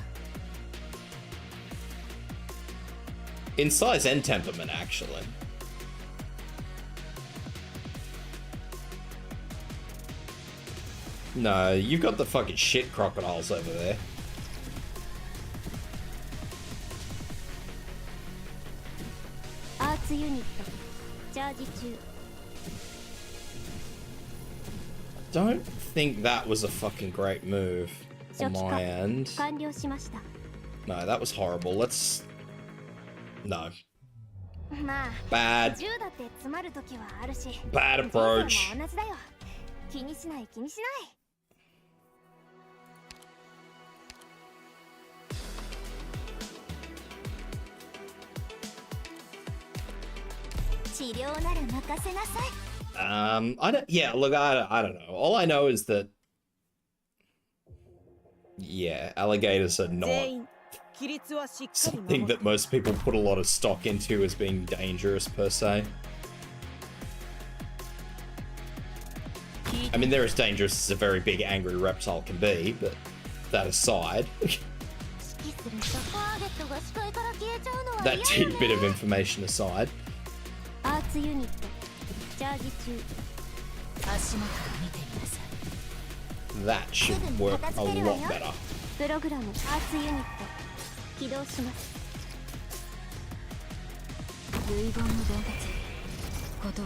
In size and temperament, actually. No, you've got the fucking shit crocodiles over there. Arts unit, charge中. Don't think that was a fucking great move on my end. 完了しました。 No, that was horrible. Let's... No. まあ、 Bad. 銃だって詰まる時はあるし。 Bad approach. 人生も同じだよ。気にしない気にしない。 治療なら任せなさい。 I don't... Yeah, look, I don't know. All I know is that... Yeah, alligators are not something that most people put a lot of stock into as being dangerous, per se. I mean, they're as dangerous as a very big, angry reptile can be, but that aside... that tidbit of information aside... That should work a lot better.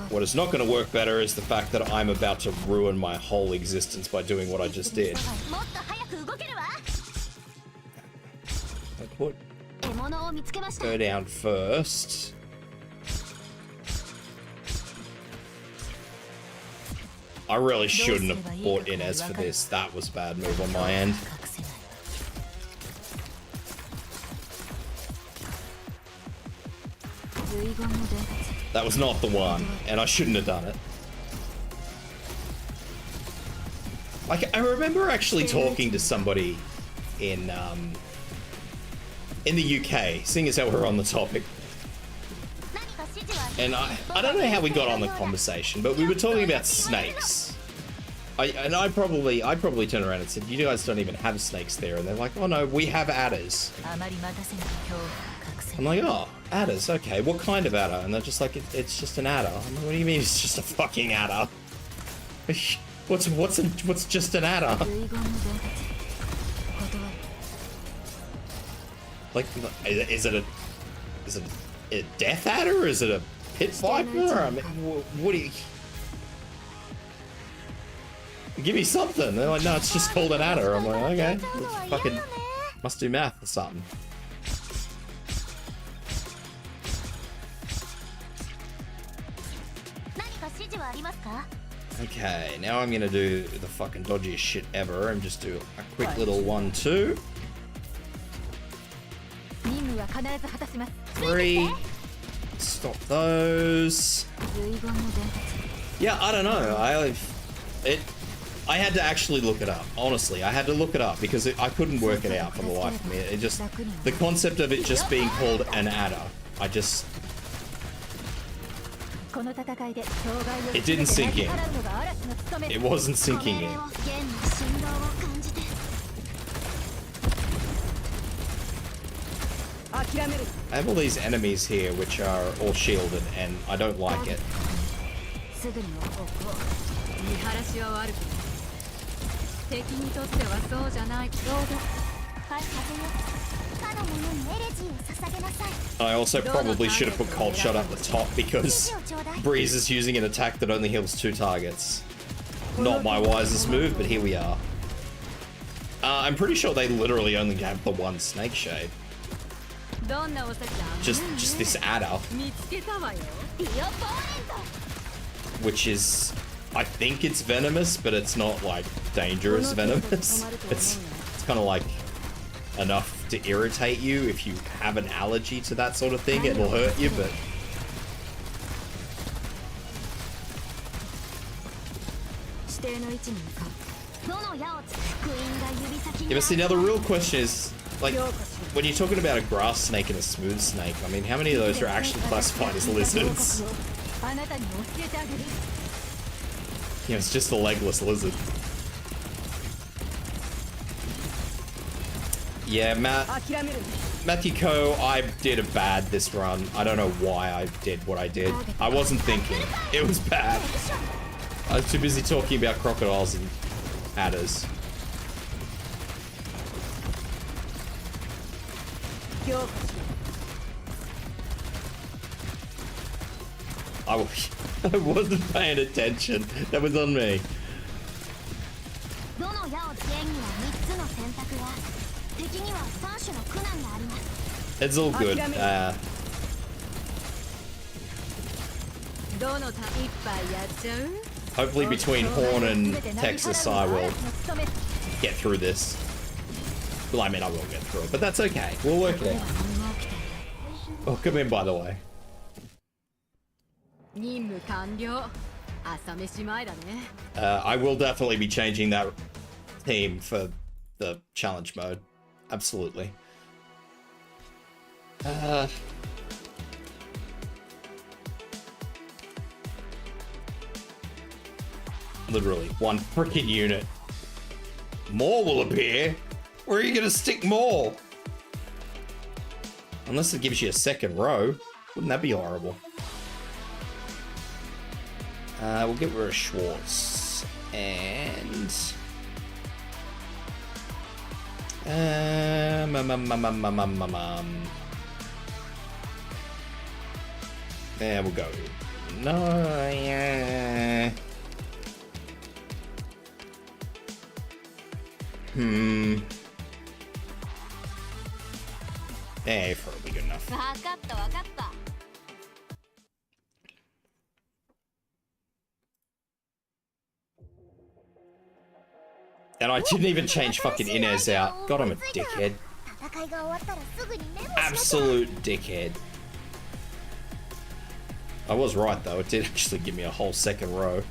What is not going to work better is the fact that I'm about to ruin my whole existence by doing what I just did. I put her down first. I really shouldn't have bought Inez for this. That was a bad move on my end. That was not the one, and I shouldn't have done it. Like, I remember actually talking to somebody in the UK, seeing as how we're on the topic. And I don't know how we got on the conversation, but we were talking about snakes. I probably turned around and said, "You guys don't even have snakes there," and they're like, "Oh no, we have adders." I'm like, "Oh, adders, okay. What kind of adder?" And they're just like, "It's just an adder." I'm like, "What do you mean it's just a fucking adder? What's just an adder?" Like, is it a death adder? Is it a pit viper? I mean, what do you... Give me something. They're like, "No, it's just called an adder." I'm like, okay. Fucking must do math or something. Okay, now I'm gonna do the fucking dodgiest shit ever and just do a quick little 1-2. 3. Stop those. Yeah, I don't know. I had to actually look it up. Honestly, I had to look it up because I couldn't work it out for the life of me. It just, the concept of it just being called an adder, it didn't sink in. It wasn't sinking in. I have all these enemies here which are all shielded and I don't like it. I also probably should have put Cold Shot up the top because Breeze is using an attack that only heals 2 targets. Not my wisest move, but here we are. I'm pretty sure they literally only have the one snake shade. Just this adder. Which is, I think it's venomous, but it's not like dangerous venomous. It's kind of like enough to irritate you. If you have an allergy to that sort of thing, it'll hurt you, but... Yeah, but see, now the real question is, like, when you're talking about a grass snake and a smooth snake, I mean, how many of those are actually classified as lizards? Yeah, it's just a legless lizard. Yeah, Matthew Coe, I did a bad this run. I don't know why I did what I did. I wasn't thinking. It was bad. I was too busy talking about crocodiles and adders. I wasn't paying attention. That was on me. It's all good. Hopefully between Horn and Texas I will get through this. Well, I mean, I will get through it, but that's okay. We'll work it out. Oh, come in, by the way. I will definitely be changing that team for the challenge mode. Absolutely. Literally, one freaking unit. More will appear. Where are you gonna stick more? Unless it gives you a second row. Wouldn't that be horrible? We'll get rid of Schwartz. And... there we'll go. No, yeah. Eh, probably good enough. And I didn't even change fucking Inez out. God, I'm a dickhead. Absolute dickhead. I was right though, it did actually give me a whole second row.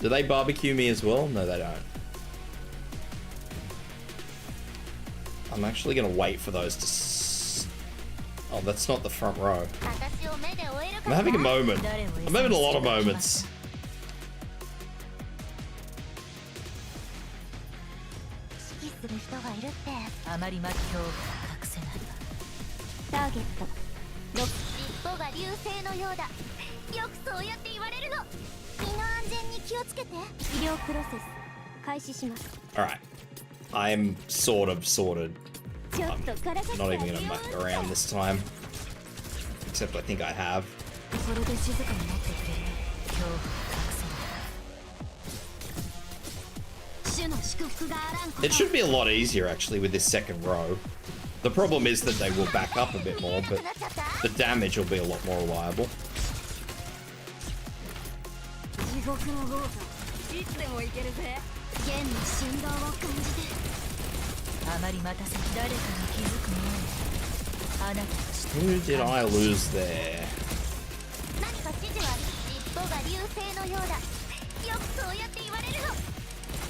Do they barbecue me as well? No, they don't. I'm actually gonna wait for those to oh, that's not the front row. I'm having a moment. I'm having a lot of moments. する人がいるってあまり末境を隠せないわターゲットの尻尾が流星のようだよくそうやって言われるの身の安全に気をつけて医療プロセス開始します Alright, I'm sort of sorted. ちょっとからかって Not even gonna muck around this time. Except I think I have. これで静かになってくれる恐怖を隠せない It should be a lot easier actually with this second row. The problem is that they will back up a bit more, but the damage will be a lot more reliable. Who did I lose there?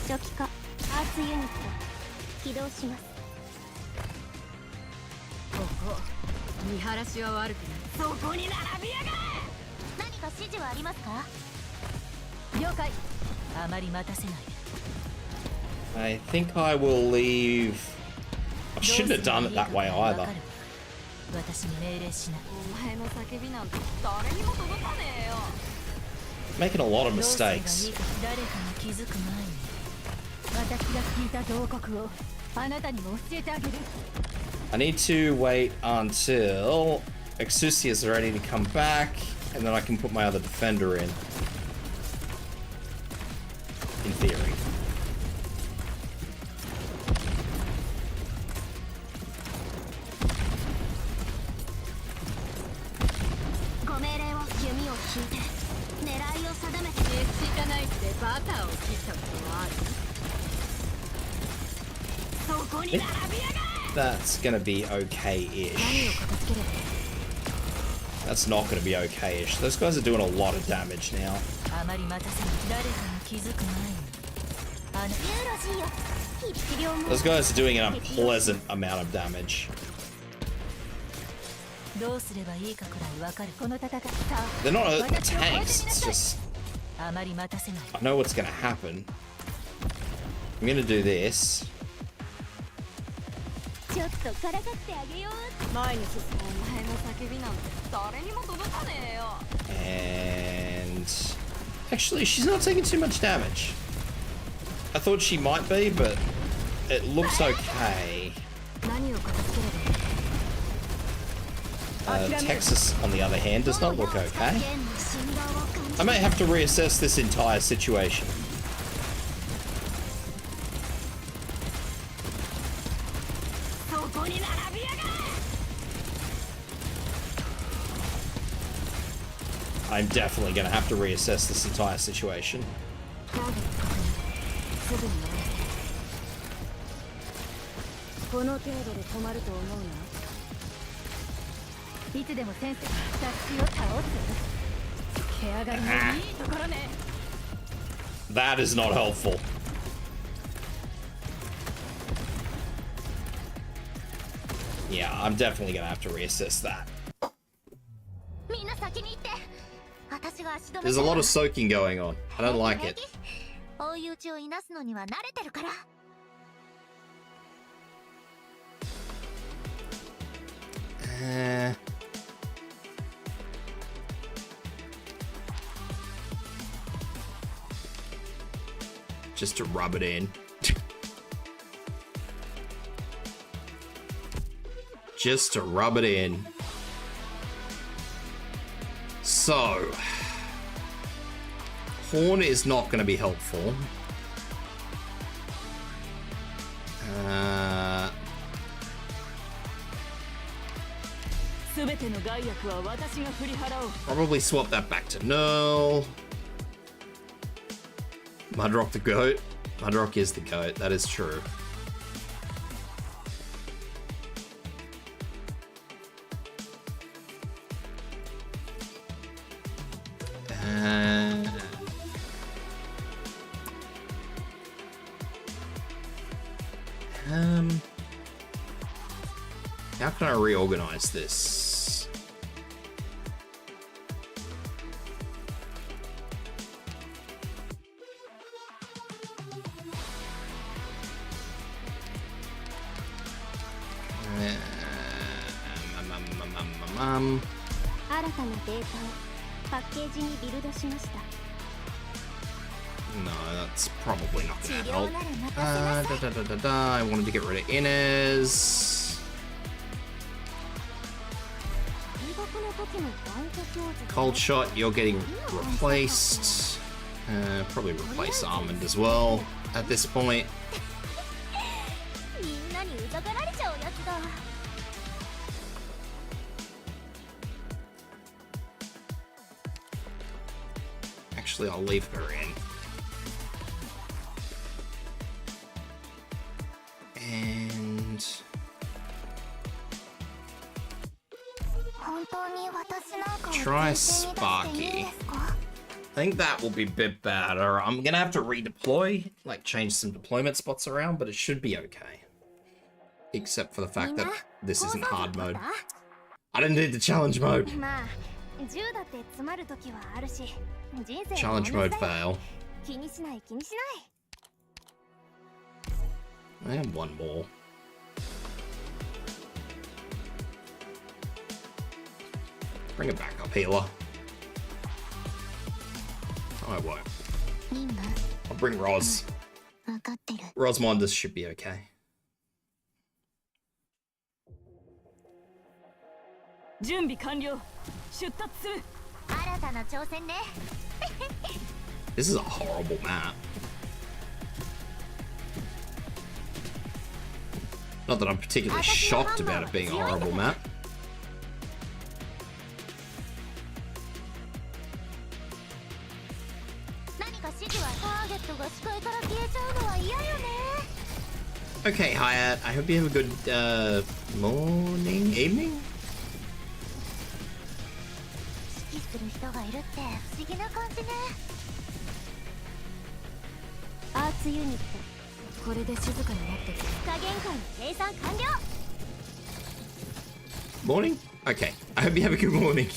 初期化アーツユニット起動しますここ見晴らしは悪くないそこに並びやがれ何か指示はありますか了解あまり待たせないで I think I will leave. I shouldn't have done it that way either. 私に命令しないお前の叫びなんて誰にも届かねえよ Making a lot of mistakes. 誰かが気づく前に私が聞いた同国をあなたにも教えてあげる I need to wait until Exusia is ready to come back, and then I can put my other defender in. In theory. That's gonna be okay-ish. That's not gonna be okay-ish. Those guys are doing a lot of damage now. Those guys are doing an unpleasant amount of damage. They're not tanks, it's just... I know what's gonna happen. I'm gonna do this. And actually, she's not taking too much damage. I thought she might be, but it looks okay. Texas, on the other hand, does not look okay. I may have to reassess this entire situation. I'm definitely going to have to reassess this entire situation. That is not helpful. Yeah, I'm definitely going to have to reassess that. There's a lot of soaking going on. I don't like it. Just to rub it in. Just to rub it in. So, Horn is not going to be helpful. Probably swap that back to Null. Mudrock the goat. Mudrock is the goat, that is true. How can I reorganize this? No, that's probably not gonna help. I wanted to get rid of Inez. Cold Shot, you're getting replaced. Probably replace Almond as well at this point. Actually, I'll leave her in. And try Sparky. I think that will be a bit better. I'm gonna have to redeploy, like change some deployment spots around, but it should be okay. Except for the fact that this isn't hard mode. I didn't need the challenge mode. Challenge mode fail. I have one more. Bring it back up, healer. Oh, I won't. I'll bring Roz. Rosmondus should be okay. This is a horrible map. Not that I'm particularly shocked about it being a horrible map. Okay, Hyatt, I hope you have a good morning, evening? Morning? Okay, I hope you have a good morning.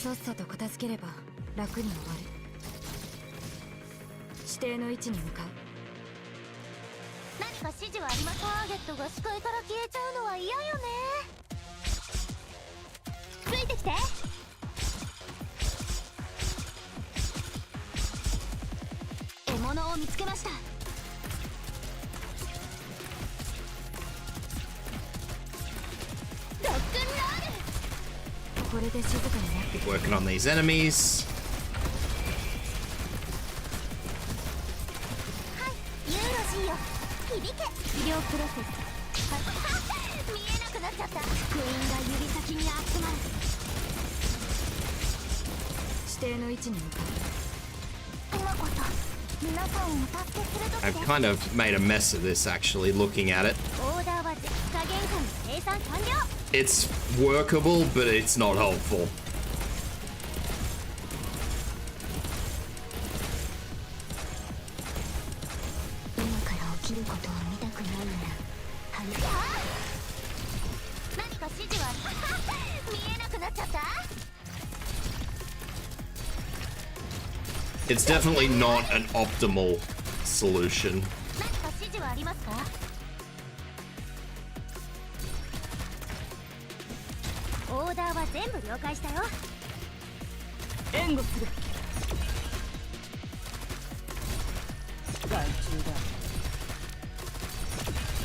Keep working on these enemies. I've kind of made a mess of this, actually, looking at it. It's workable, but it's not helpful. It's definitely not an optimal solution.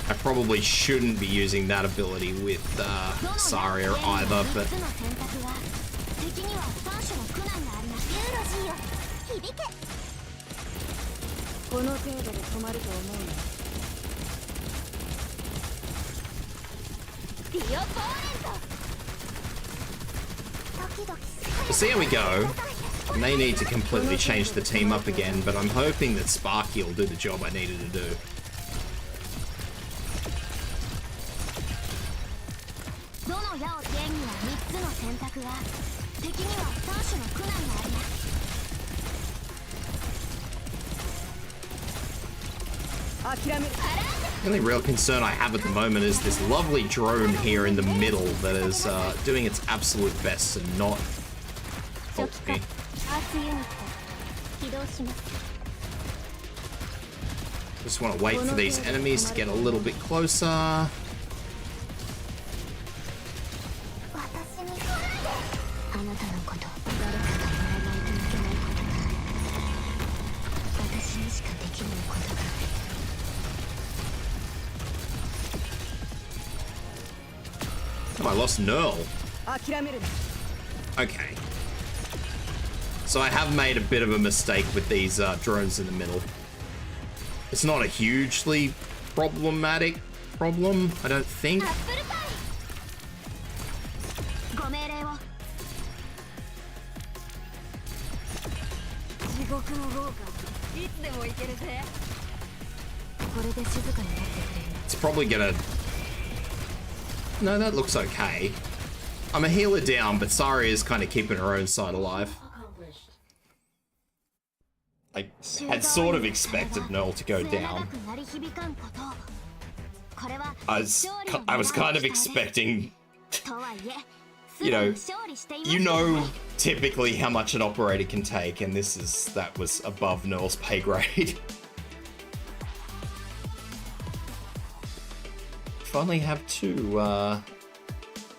I probably shouldn't be using that ability with Saria either, but we'll see how we go. I may need to completely change the team up again, but I'm hoping that Sparky will do the job I needed to do. The only real concern I have at the moment is this lovely drone here in the middle that is doing its absolute best to not help me. Just want to wait for these enemies to get a little bit closer. Oh, I lost Nerl. Okay. So I have made a bit of a mistake with these drones in the middle. It's not a hugely problematic problem, I don't think. It's probably gonna... No, that looks okay. I'm a healer down, but Sari is kind of keeping her own side alive. I had sort of expected Nerl to go down. I was kind of expecting, you know typically how much an operator can take, and that was above Nerl's pay grade. Finally have two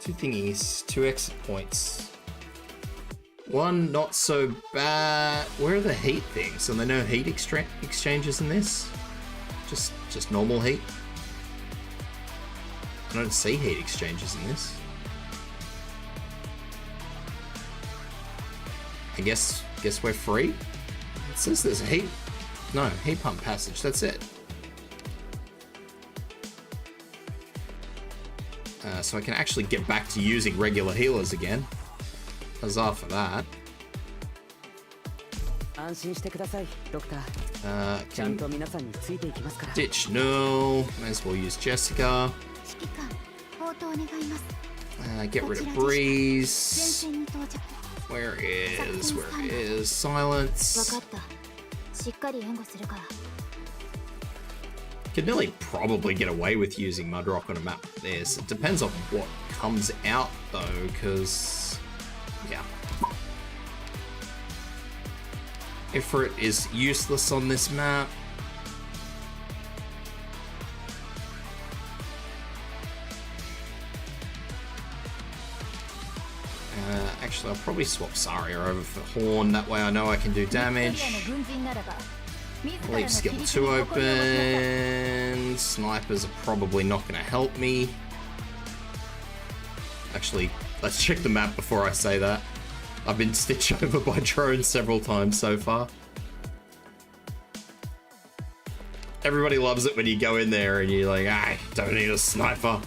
thingies, 2 exit points. One not so bad. Where are the heat things? Are there no heat exchanges in this? Just normal heat? I don't see heat exchanges in this. I guess we're free? It says there's a heat pump passage, that's it. So I can actually get back to using regular healers again. Huzzah for that. Ditch Null. Might as well use Jessica. Get rid of Breeze. Where is Silence? Could nearly probably get away with using Mudrock on a map like this. It depends on what comes out though, because yeah. Ifrit is useless on this map. Actually, I'll probably swap Saria over for Horn. That way I know I can do damage. Leave skill 2 open. Snipers are probably not going to help me. Actually, let's check the map before I say that. I've been stitched over by drones several times so far. Everybody loves it when you go in there and you're like, I don't need a sniper.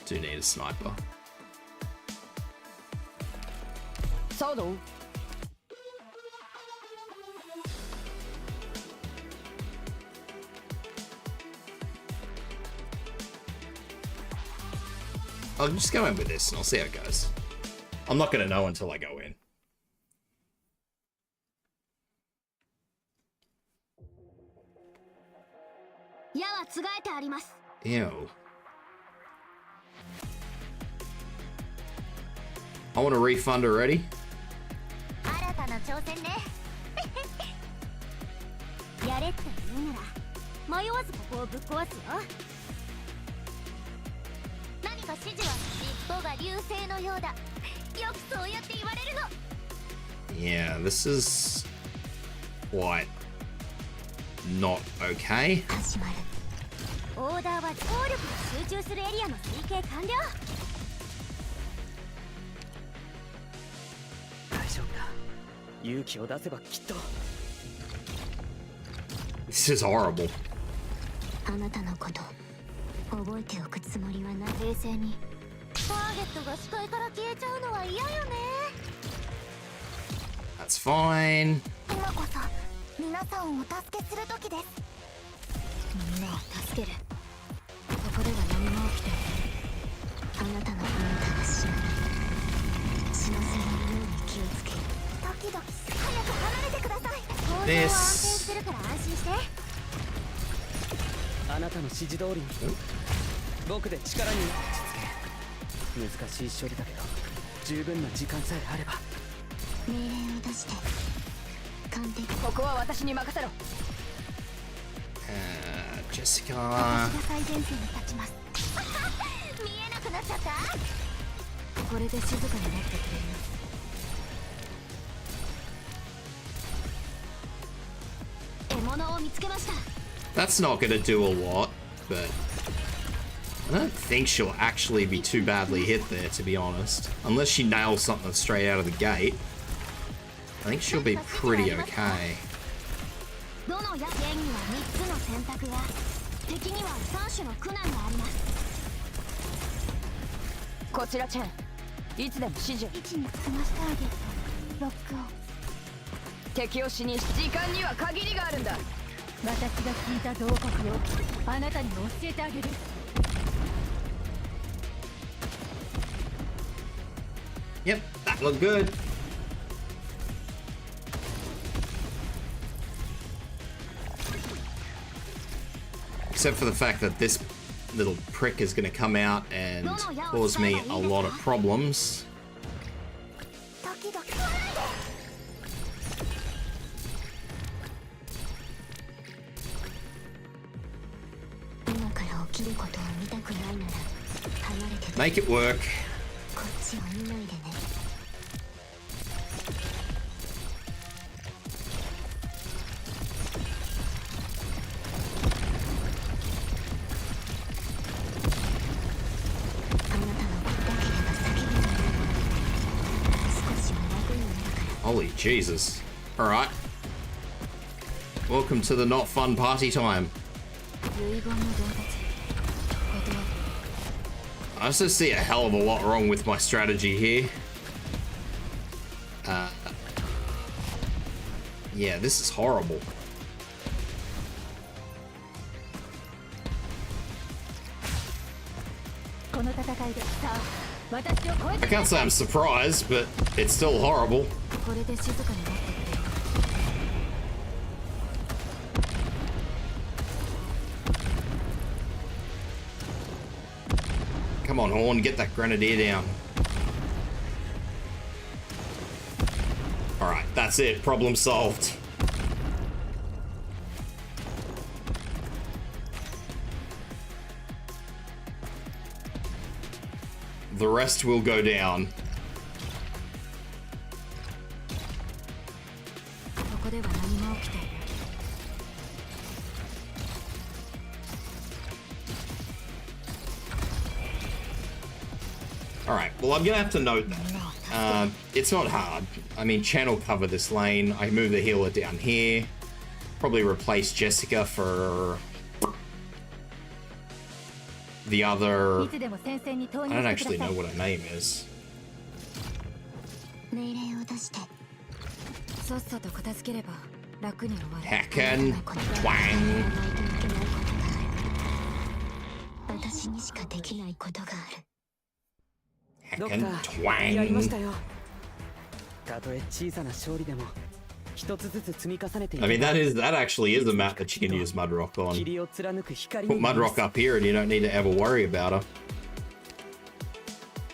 Do need a sniper. I'll just go in with this and I'll see how it goes. I'm not going to know until I go in. Ew. I want a refund already. Yeah, this is quite not okay. This is horrible. That's fine. This. あなたの指示通りに僕で力に難しい処理だけど十分な時間さえあれば命令を出して完璧。ここは私に任せろ。Jessica. 私が最前線に立ちます。見えなくなっちゃった。これで静かになってくれる。獲物を見つけました。 That's not gonna do a lot, but I don't think she'll actually be too badly hit there, to be honest. Unless she nails something straight out of the gate. I think she'll be pretty okay. どの野生には3つの選択が、敵には3種の苦難があります。こちらチェン、いつでも指示を。位置につきました。ターゲットロックオン。敵を死に時間には限りがあるんだ。私が聞いた同国をあなたにも教えてあげる。Yep, that looked good. Except for the fact that this little prick is going to come out and cause me a lot of problems. ドキドキ。今から起きることを見たくないなら離れて。 Make it work. こっちを見ないでね。Holy Jesus. Alright. Welcome to the not fun party time. I also see a hell of a lot wrong with my strategy here. Yeah, this is horrible. I can't say I'm surprised, but it's still horrible. Come on, Horn, get that grenadier down. Alright, that's it. Problem solved. The rest will go down. Alright, well I'm gonna have to note that. It's not hard. I mean, channel cover this lane. I move the healer down here. Probably replace Jessica for the other... I don't actually know what her name is. Hacken Twang. Hacken Twang. I mean, that actually is a map that you can use Mudrock on. Put Mudrock up here and you don't need to ever worry about her.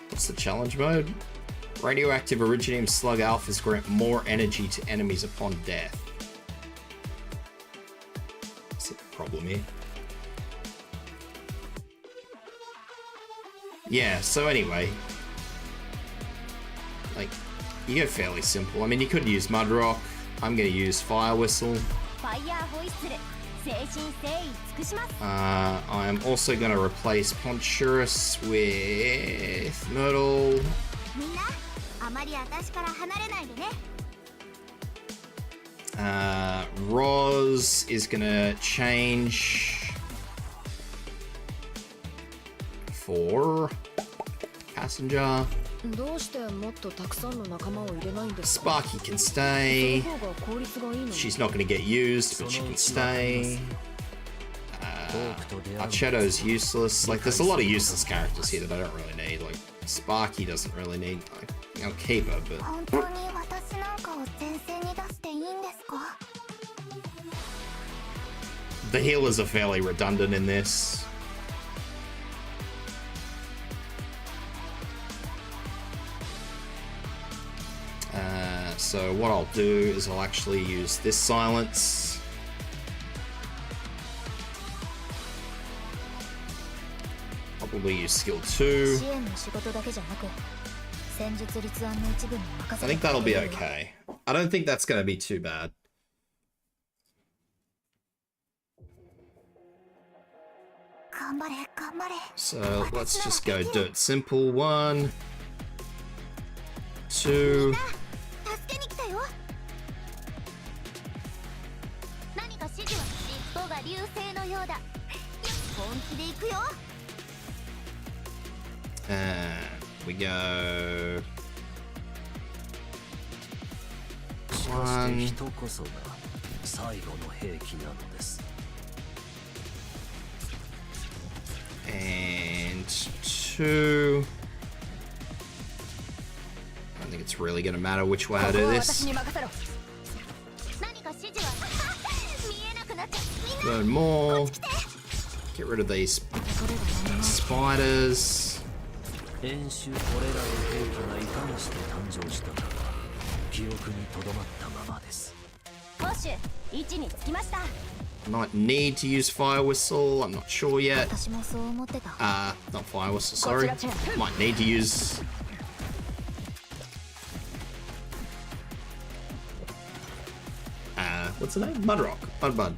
What's the challenge mode? Radioactive Originium Slug Alphas grant more energy to enemies upon death. What's the problem here? Yeah, so anyway. Like, you go fairly simple. I mean, you could use Mudrock. I'm going to use Fire Whistle. I'm also going to replace Ponturus with Myrtle. Roz is going to change for Passenger. Sparky can stay. She's not going to get used, but she can stay. Archetto's useless. Like, there's a lot of useless characters here that I don't really need. Like, Sparky doesn't really need. I'll keep her, but... The healers are fairly redundant in this. So what I'll do is I'll actually use this silence. Probably use skill 2. I think that'll be okay. I don't think that's going to be too bad. So let's just go dirt simple. 1, 2. And we go 1. And 2. I don't think it's really going to matter which way I do this. Learn more. Get rid of these spiders. Might need to use fire whistle. I'm not sure yet. Not fire whistle. Sorry. Might need to use. What's the name? Mudrock. Mud.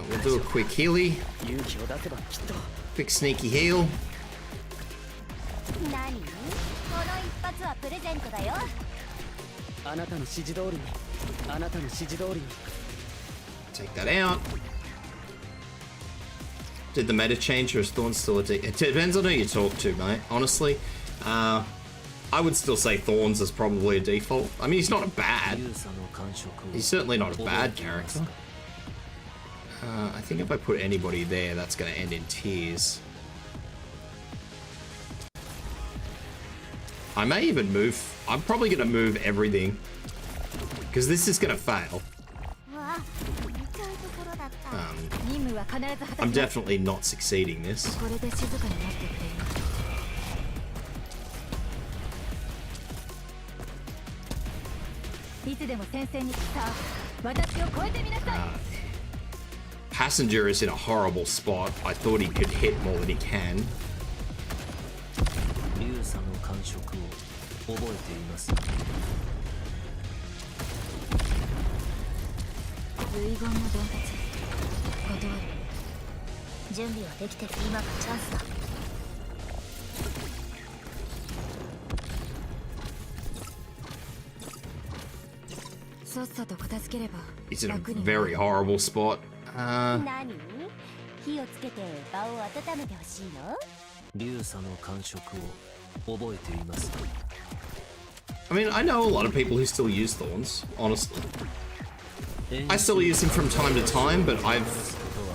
We'll do a quick healy. Quick sneaky heal. Take that out. Did the meta change or is Thorn still a it depends on who you talk to, mate. Honestly, I would still say Thorns is probably a default. I mean, he's not a bad. He's certainly not a bad character. I think if I put anybody there, that's going to end in tears. I may even move. I'm probably going to move everything because this is going to fail. I'm definitely not succeeding this. Passenger is in a horrible spot. I thought he could hit more than he can. He's in a very horrible spot. I mean, I know a lot of people who still use Thorns, honestly. I still use them from time to time, but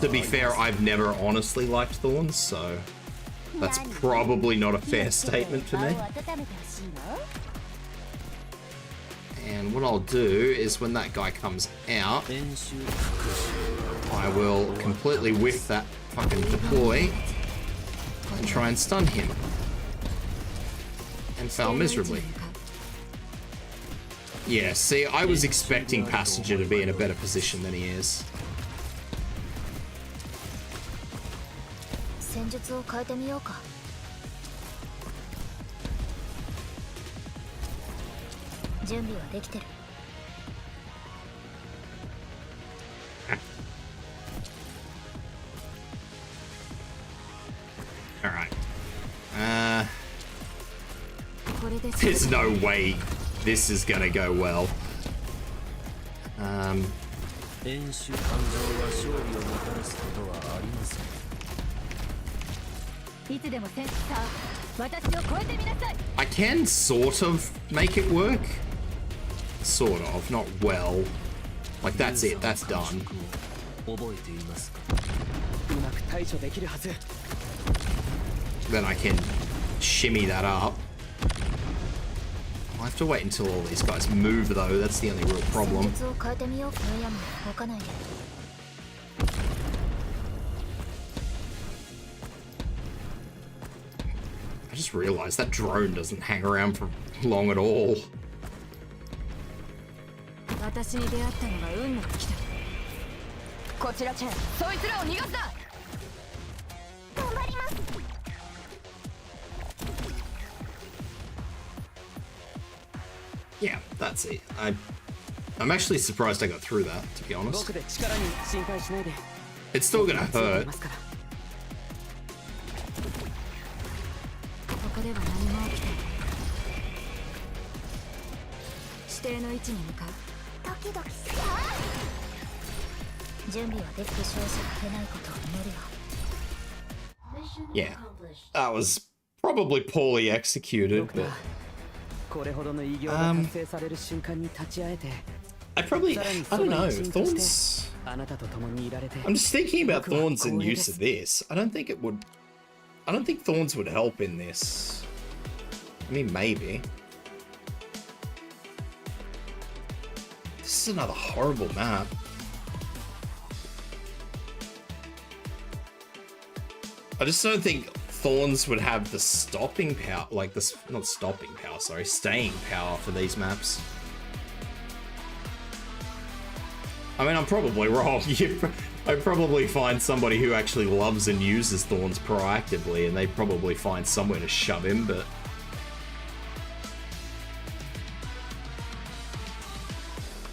to be fair, I've never honestly liked Thorns, so that's probably not a fair statement to me. And what I'll do is when that guy comes out, I will completely whiff that fucking deploy and try and stun him. And fail miserably. Yeah, see, I was expecting Passenger to be in a better position than he is. Alright. There's no way this is gonna go well. I can sort of make it work. Sort of, not well. Like, that's it, that's done. Then I can shimmy that up. I'll have to wait until all these guys move, though. That's the only real problem. I just realized that drone doesn't hang around for long at all. 私に出会ったのが運の尽きだ。こちらチェン、そいつらを逃がすな。頑張ります。 Yeah, that's it. I'm actually surprised I got through that, to be honest. 僕で力に心配しないで。 It's still gonna hurt. ここでは何も起きてない。指定の位置に向かう。ドキドキする。準備はできて勝者が出ないことを祈るよ。 Yeah, that was probably poorly executed, but これほどの偉業が達成される瞬間に立ち会えて。 I don't know, Thorns. あなたと共にいられて。 I'm just thinking about Thorns in use of this. I don't think Thorns would help in this. I mean, maybe. This is another horrible map. I just don't think Thorns would have the stopping power, like this, not stopping power, sorry, staying power for these maps. I mean, I'm probably wrong. I'd probably find somebody who actually loves and uses Thorns proactively, and they'd probably find somewhere to shove him, but...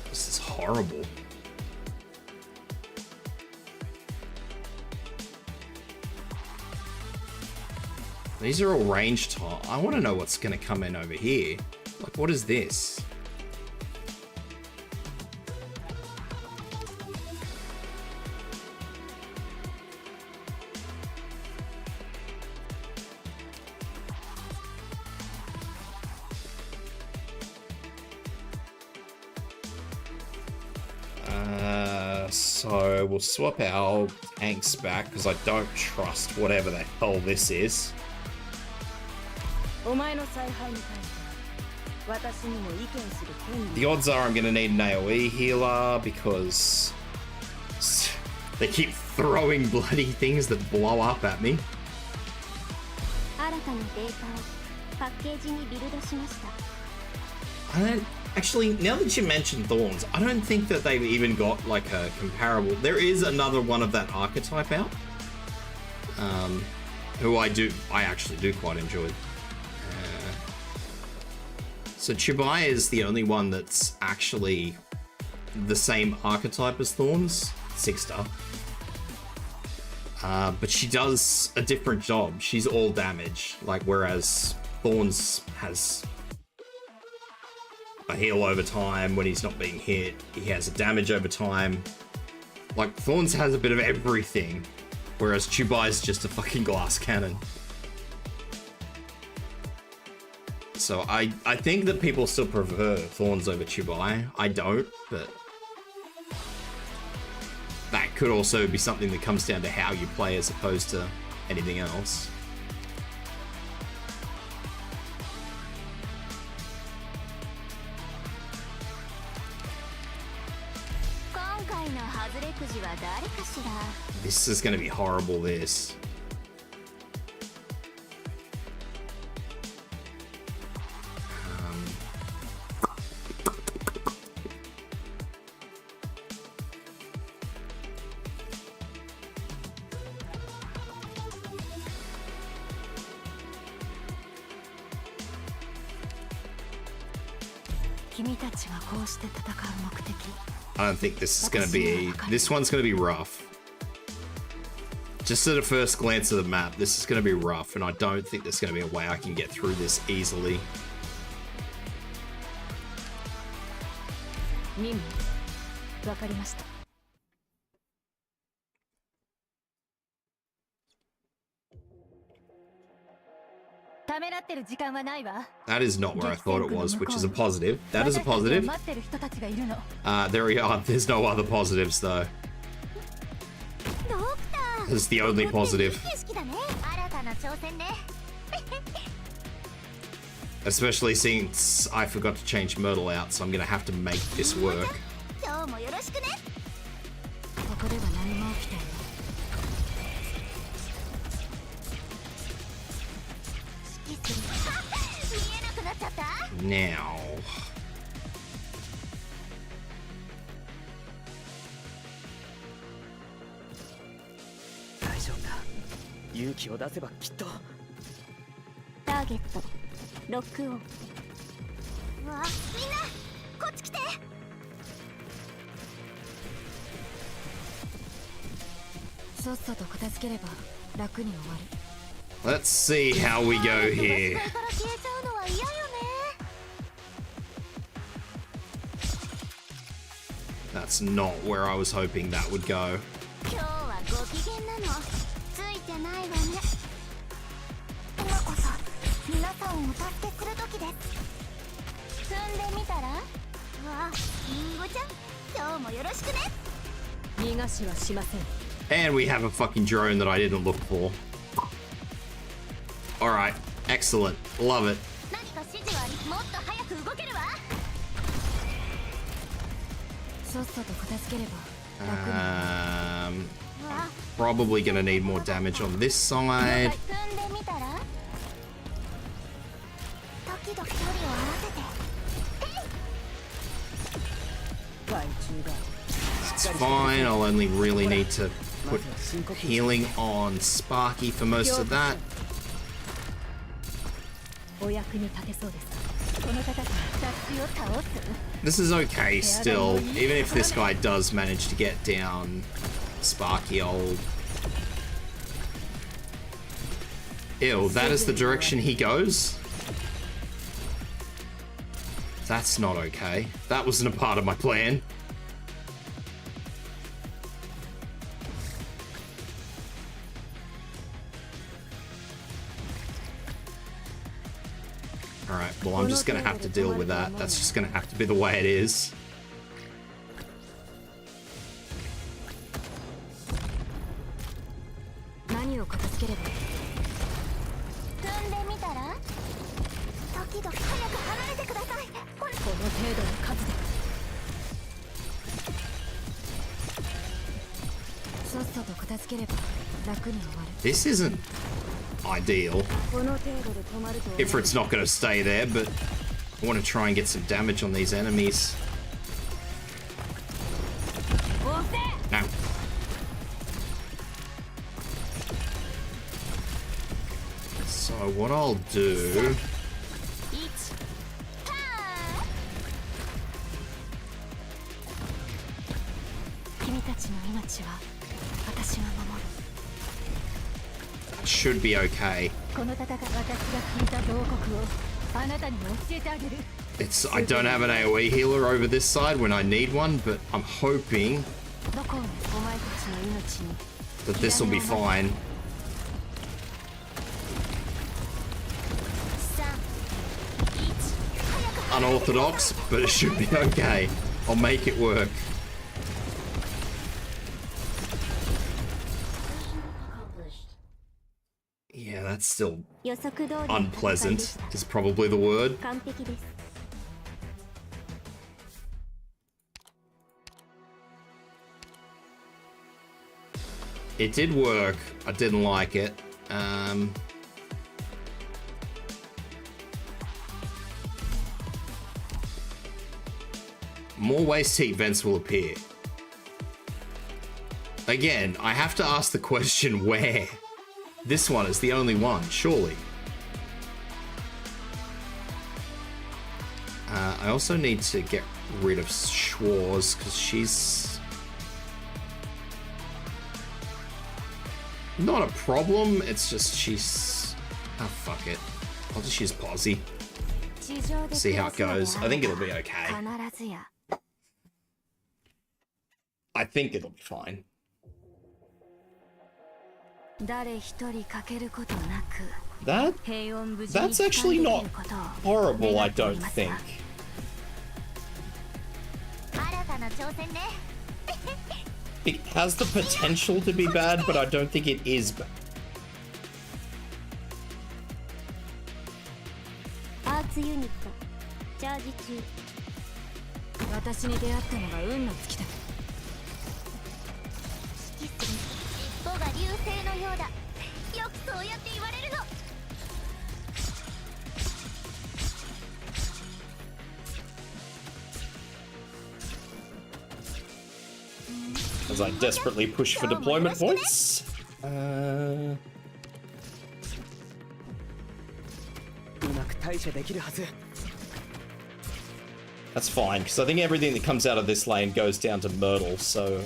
This is horrible. These are all ranged tile. I want to know what's going to come in over here. Like, what is this? So we'll swap our tanks back because I don't trust whatever the hell this is. お前の采配に対して私にも意見する権利。 The odds are I'm going to need an AoE healer because they keep throwing bloody things that blow up at me. 新たなデータをパッケージにビルドしました。 Actually, now that you mentioned Thorns, I don't think that they've even got like a comparable. There is another one of that archetype out, who I actually do quite enjoy. So Chibi is the only one that's actually the same archetype as Thorns, 6-star. But she does a different job. She's all damage, like whereas Thorns has a heal over time when he's not being hit. He has a damage over time. Like, Thorns has a bit of everything, whereas Chibi is just a fucking glass cannon. So I think that people still prefer Thorns over Chibi. I don't, but that could also be something that comes down to how you play as opposed to anything else. This is going to be horrible, this. I don't think this is going to be... This one's going to be rough. Just at a first glance of the map, this is going to be rough, and I don't think there's going to be a way I can get through this easily. That is not where I thought it was, which is a positive. That is a positive. There we are. There's no other positives, though. This is the only positive. Especially since I forgot to change Myrtle out, so I'm gonna have to make this work. 今日もよろしくね。ここでは何も起きていない。指揮する。見えなくなっちゃった。Now. 大丈夫だ。勇気を出せばきっと。ターゲットロックオン。わあ、みんなこっち来て。さっさと片付ければ楽に終わる。 Let's see how we go here. 視界から消えちゃうのは嫌よね。 That's not where I was hoping that would go. 今日はご機嫌なの。ついてないわね。今こそ皆さんをお助けする時です。踏んでみたら。わあ、リンゴちゃん、今日もよろしくね。逃がしはしません。 And we have a fucking drone that I didn't look for. Alright, excellent. Love it. 何か指示はもっと早く動けるわ。さっさと片付ければ楽に。Probably gonna need more damage on this side. 踏んでみたら。時々距離を合わせて。 It's fine. I'll only really need to put healing on Sparky for most of that. お役に立てそうですか。この戦い、雑誌を倒す。 This is okay still. Even if this guy does manage to get down Sparky, I'll... Ew, that is the direction he goes? That's not okay. That wasn't a part of my plan. Alright, well I'm just gonna have to deal with that. That's just gonna have to be the way it is. 何を片付ければ。踏んでみたら。時々早く離れてください。この程度の数で。さっさと片付ければ楽に終わる。 This isn't ideal. この程度で止まると。 Ifrit's not gonna stay there, but I want to try and get some damage on these enemies. Ow. So what I'll do... 君たちの命は私が守る。 Should be okay. この戦い、私が聞いた洞窟をあなたにも教えてあげる。 It's I don't have an AoE healer over this side when I need one, but I'm hoping どこをお前たちの命に。 that this will be fine. 3、1、早く。 Unorthodox, but it should be okay. I'll make it work. Yeah, that's still 予測通りの戦いで unpleasant した。 is probably the word. 完璧です。 It did work. I didn't like it. More waste heat vents will appear. Again, I have to ask the question where. This one is the only one, surely. I also need to get rid of Schwarz because she's not a problem. It's just she's... Oh, fuck it. I'll just use Posy. See how it goes. I think it'll be okay. I think it'll be fine. That's actually not horrible, I don't think. It has the potential to be bad, but I don't think it is bad. 別ユニットチャージ中。私に出会ったのが運の尽きだ。指揮する尻尾が流星のようだ。よくそうやって言われるの。 As I desperately push for deployment points. That's fine, because I think everything that comes out of this lane goes down to Myrtle, so...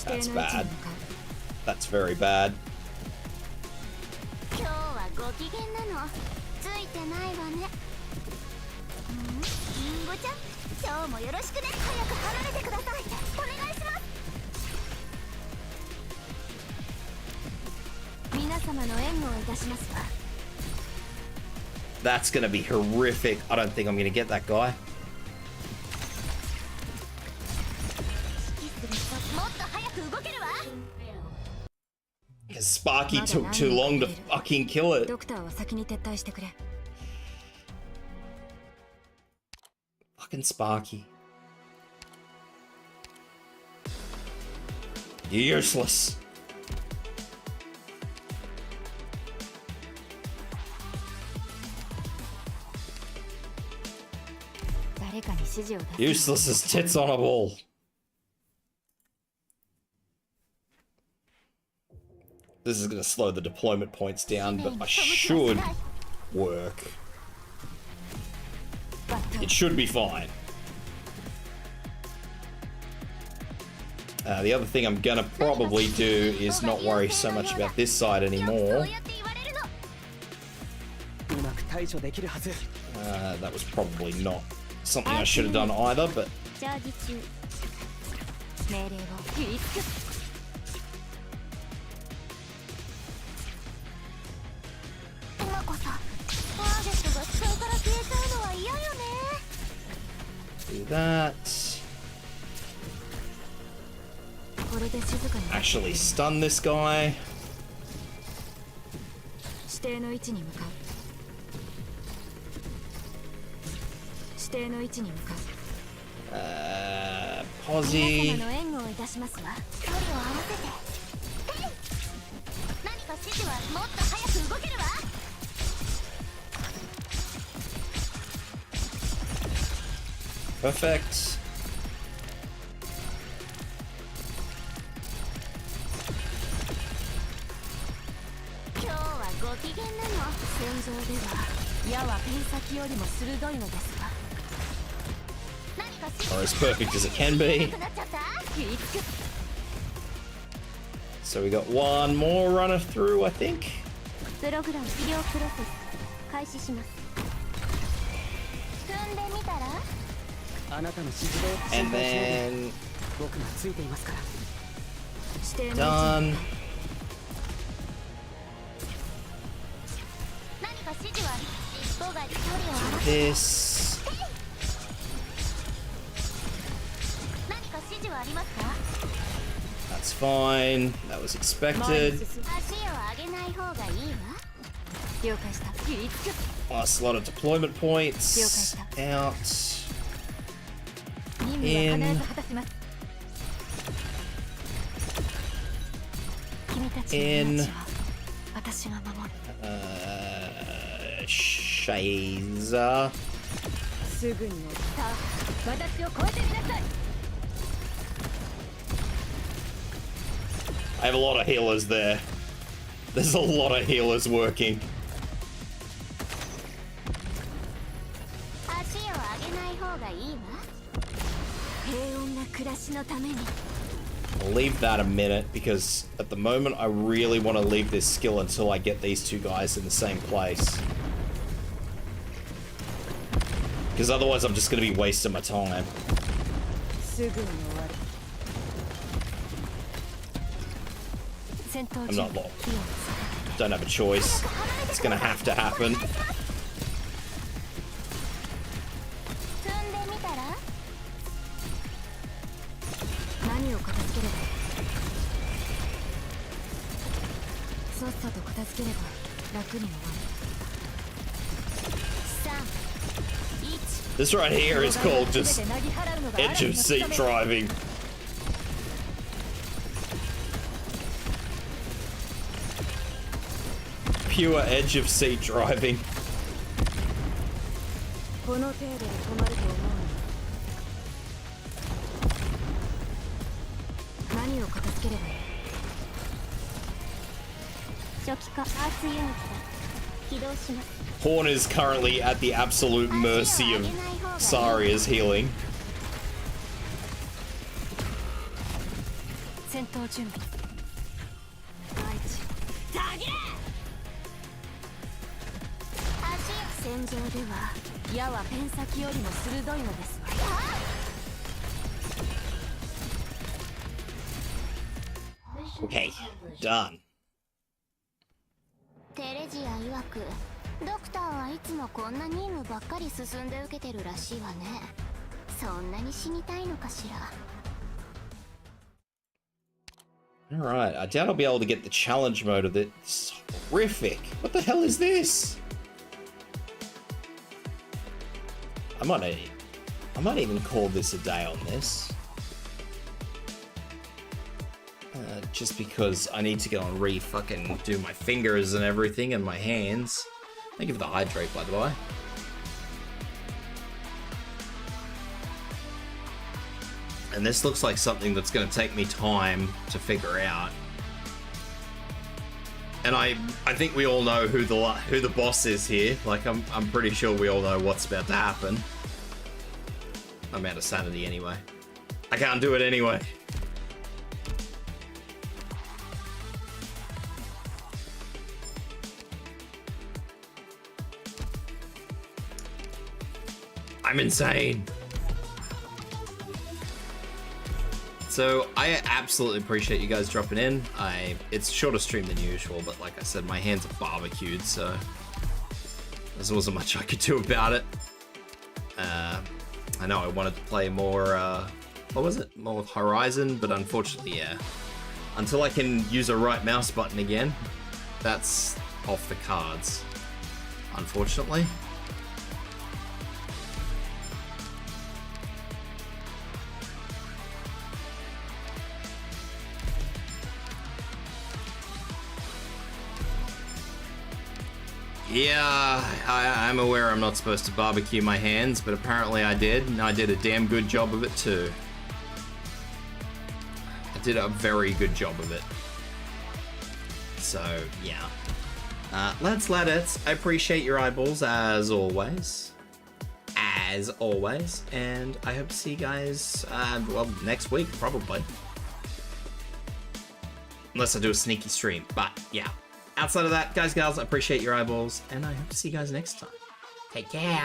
That's bad. That's very bad. 今日はご機嫌なの。ついてないわね。リンゴちゃん、今日もよろしくね。早く離れてください。お願いします。皆様の援護をいたしますわ。That's gonna be horrific. I don't think I'm gonna get that guy. 指揮する人、もっと早く動けるわ。 Because Sparky took too long to fucking kill it. ドクターは先に撤退してくれ。 Fucking Sparky. You're useless. 誰かに指示を出す。 Useless as tits on a ball. This is going to slow the deployment points down, but I should work. It should be fine. The other thing I'm going to probably do is not worry so much about this side anymore. That was probably not something I should have done either, but... Do that. Actually stun this guy. Posy. Perfect. Or as perfect as it can be. So we got one more runner through, I think. And then done. This. That's fine. That was expected. Last lot of deployment points. Out. In. In. Shazer. I have a lot of healers there. There's a lot of healers working. I'll leave that a minute because at the moment I really want to leave this skill until I get these two guys in the same place. Because otherwise I'm just going to be wasting my time. I'm not locked. Don't have a choice. It's going to have to happen. さと片付ければ楽に終わる。This right here is called just edge of seat driving. Pure edge of seat driving. この程度で止まると思う。何を片付ければいい？初期化アーツユニット起動します。 Horn is currently at the absolute mercy of Saria's healing. 戦闘準備。戦場では矢はペン先よりも鋭いのですわ。Okay, done. テレジア曰くドクターはいつもこんな任務ばっかり進んで受けてるらしいわね。そんなに死にたいのかしら。 Alright, I doubt I'll be able to get the challenge mode of it. This is horrific. What the hell is this? I might even call this a day on this. Just because I need to go and fucking do my fingers and everything and my hands. Thank you for the hydrate, by the way. And this looks like something that's going to take me time to figure out. And I think we all know who the boss is here. Like I'm pretty sure we all know what's about to happen. I'm out of sanity anyway. I can't do it anyway. I'm insane. So I absolutely appreciate you guys dropping in. It's a shorter stream than usual, but like I said, my hands are barbecued, so there wasn't much I could do about it. I know I wanted to play more, what was it? More Horizon, but unfortunately, yeah. Until I can use a right mouse button again, that's off the cards, unfortunately. Yeah, I'm aware I'm not supposed to barbecue my hands, but apparently I did, and I did a damn good job of it too. I did a very good job of it. So, yeah. Lads, I appreciate your eyeballs as always. As always. And I hope to see you guys, well, next week, probably. Unless I do a sneaky stream, but yeah. Outside of that, guys, gals, I appreciate your eyeballs, and I hope to see you guys next time. Take care.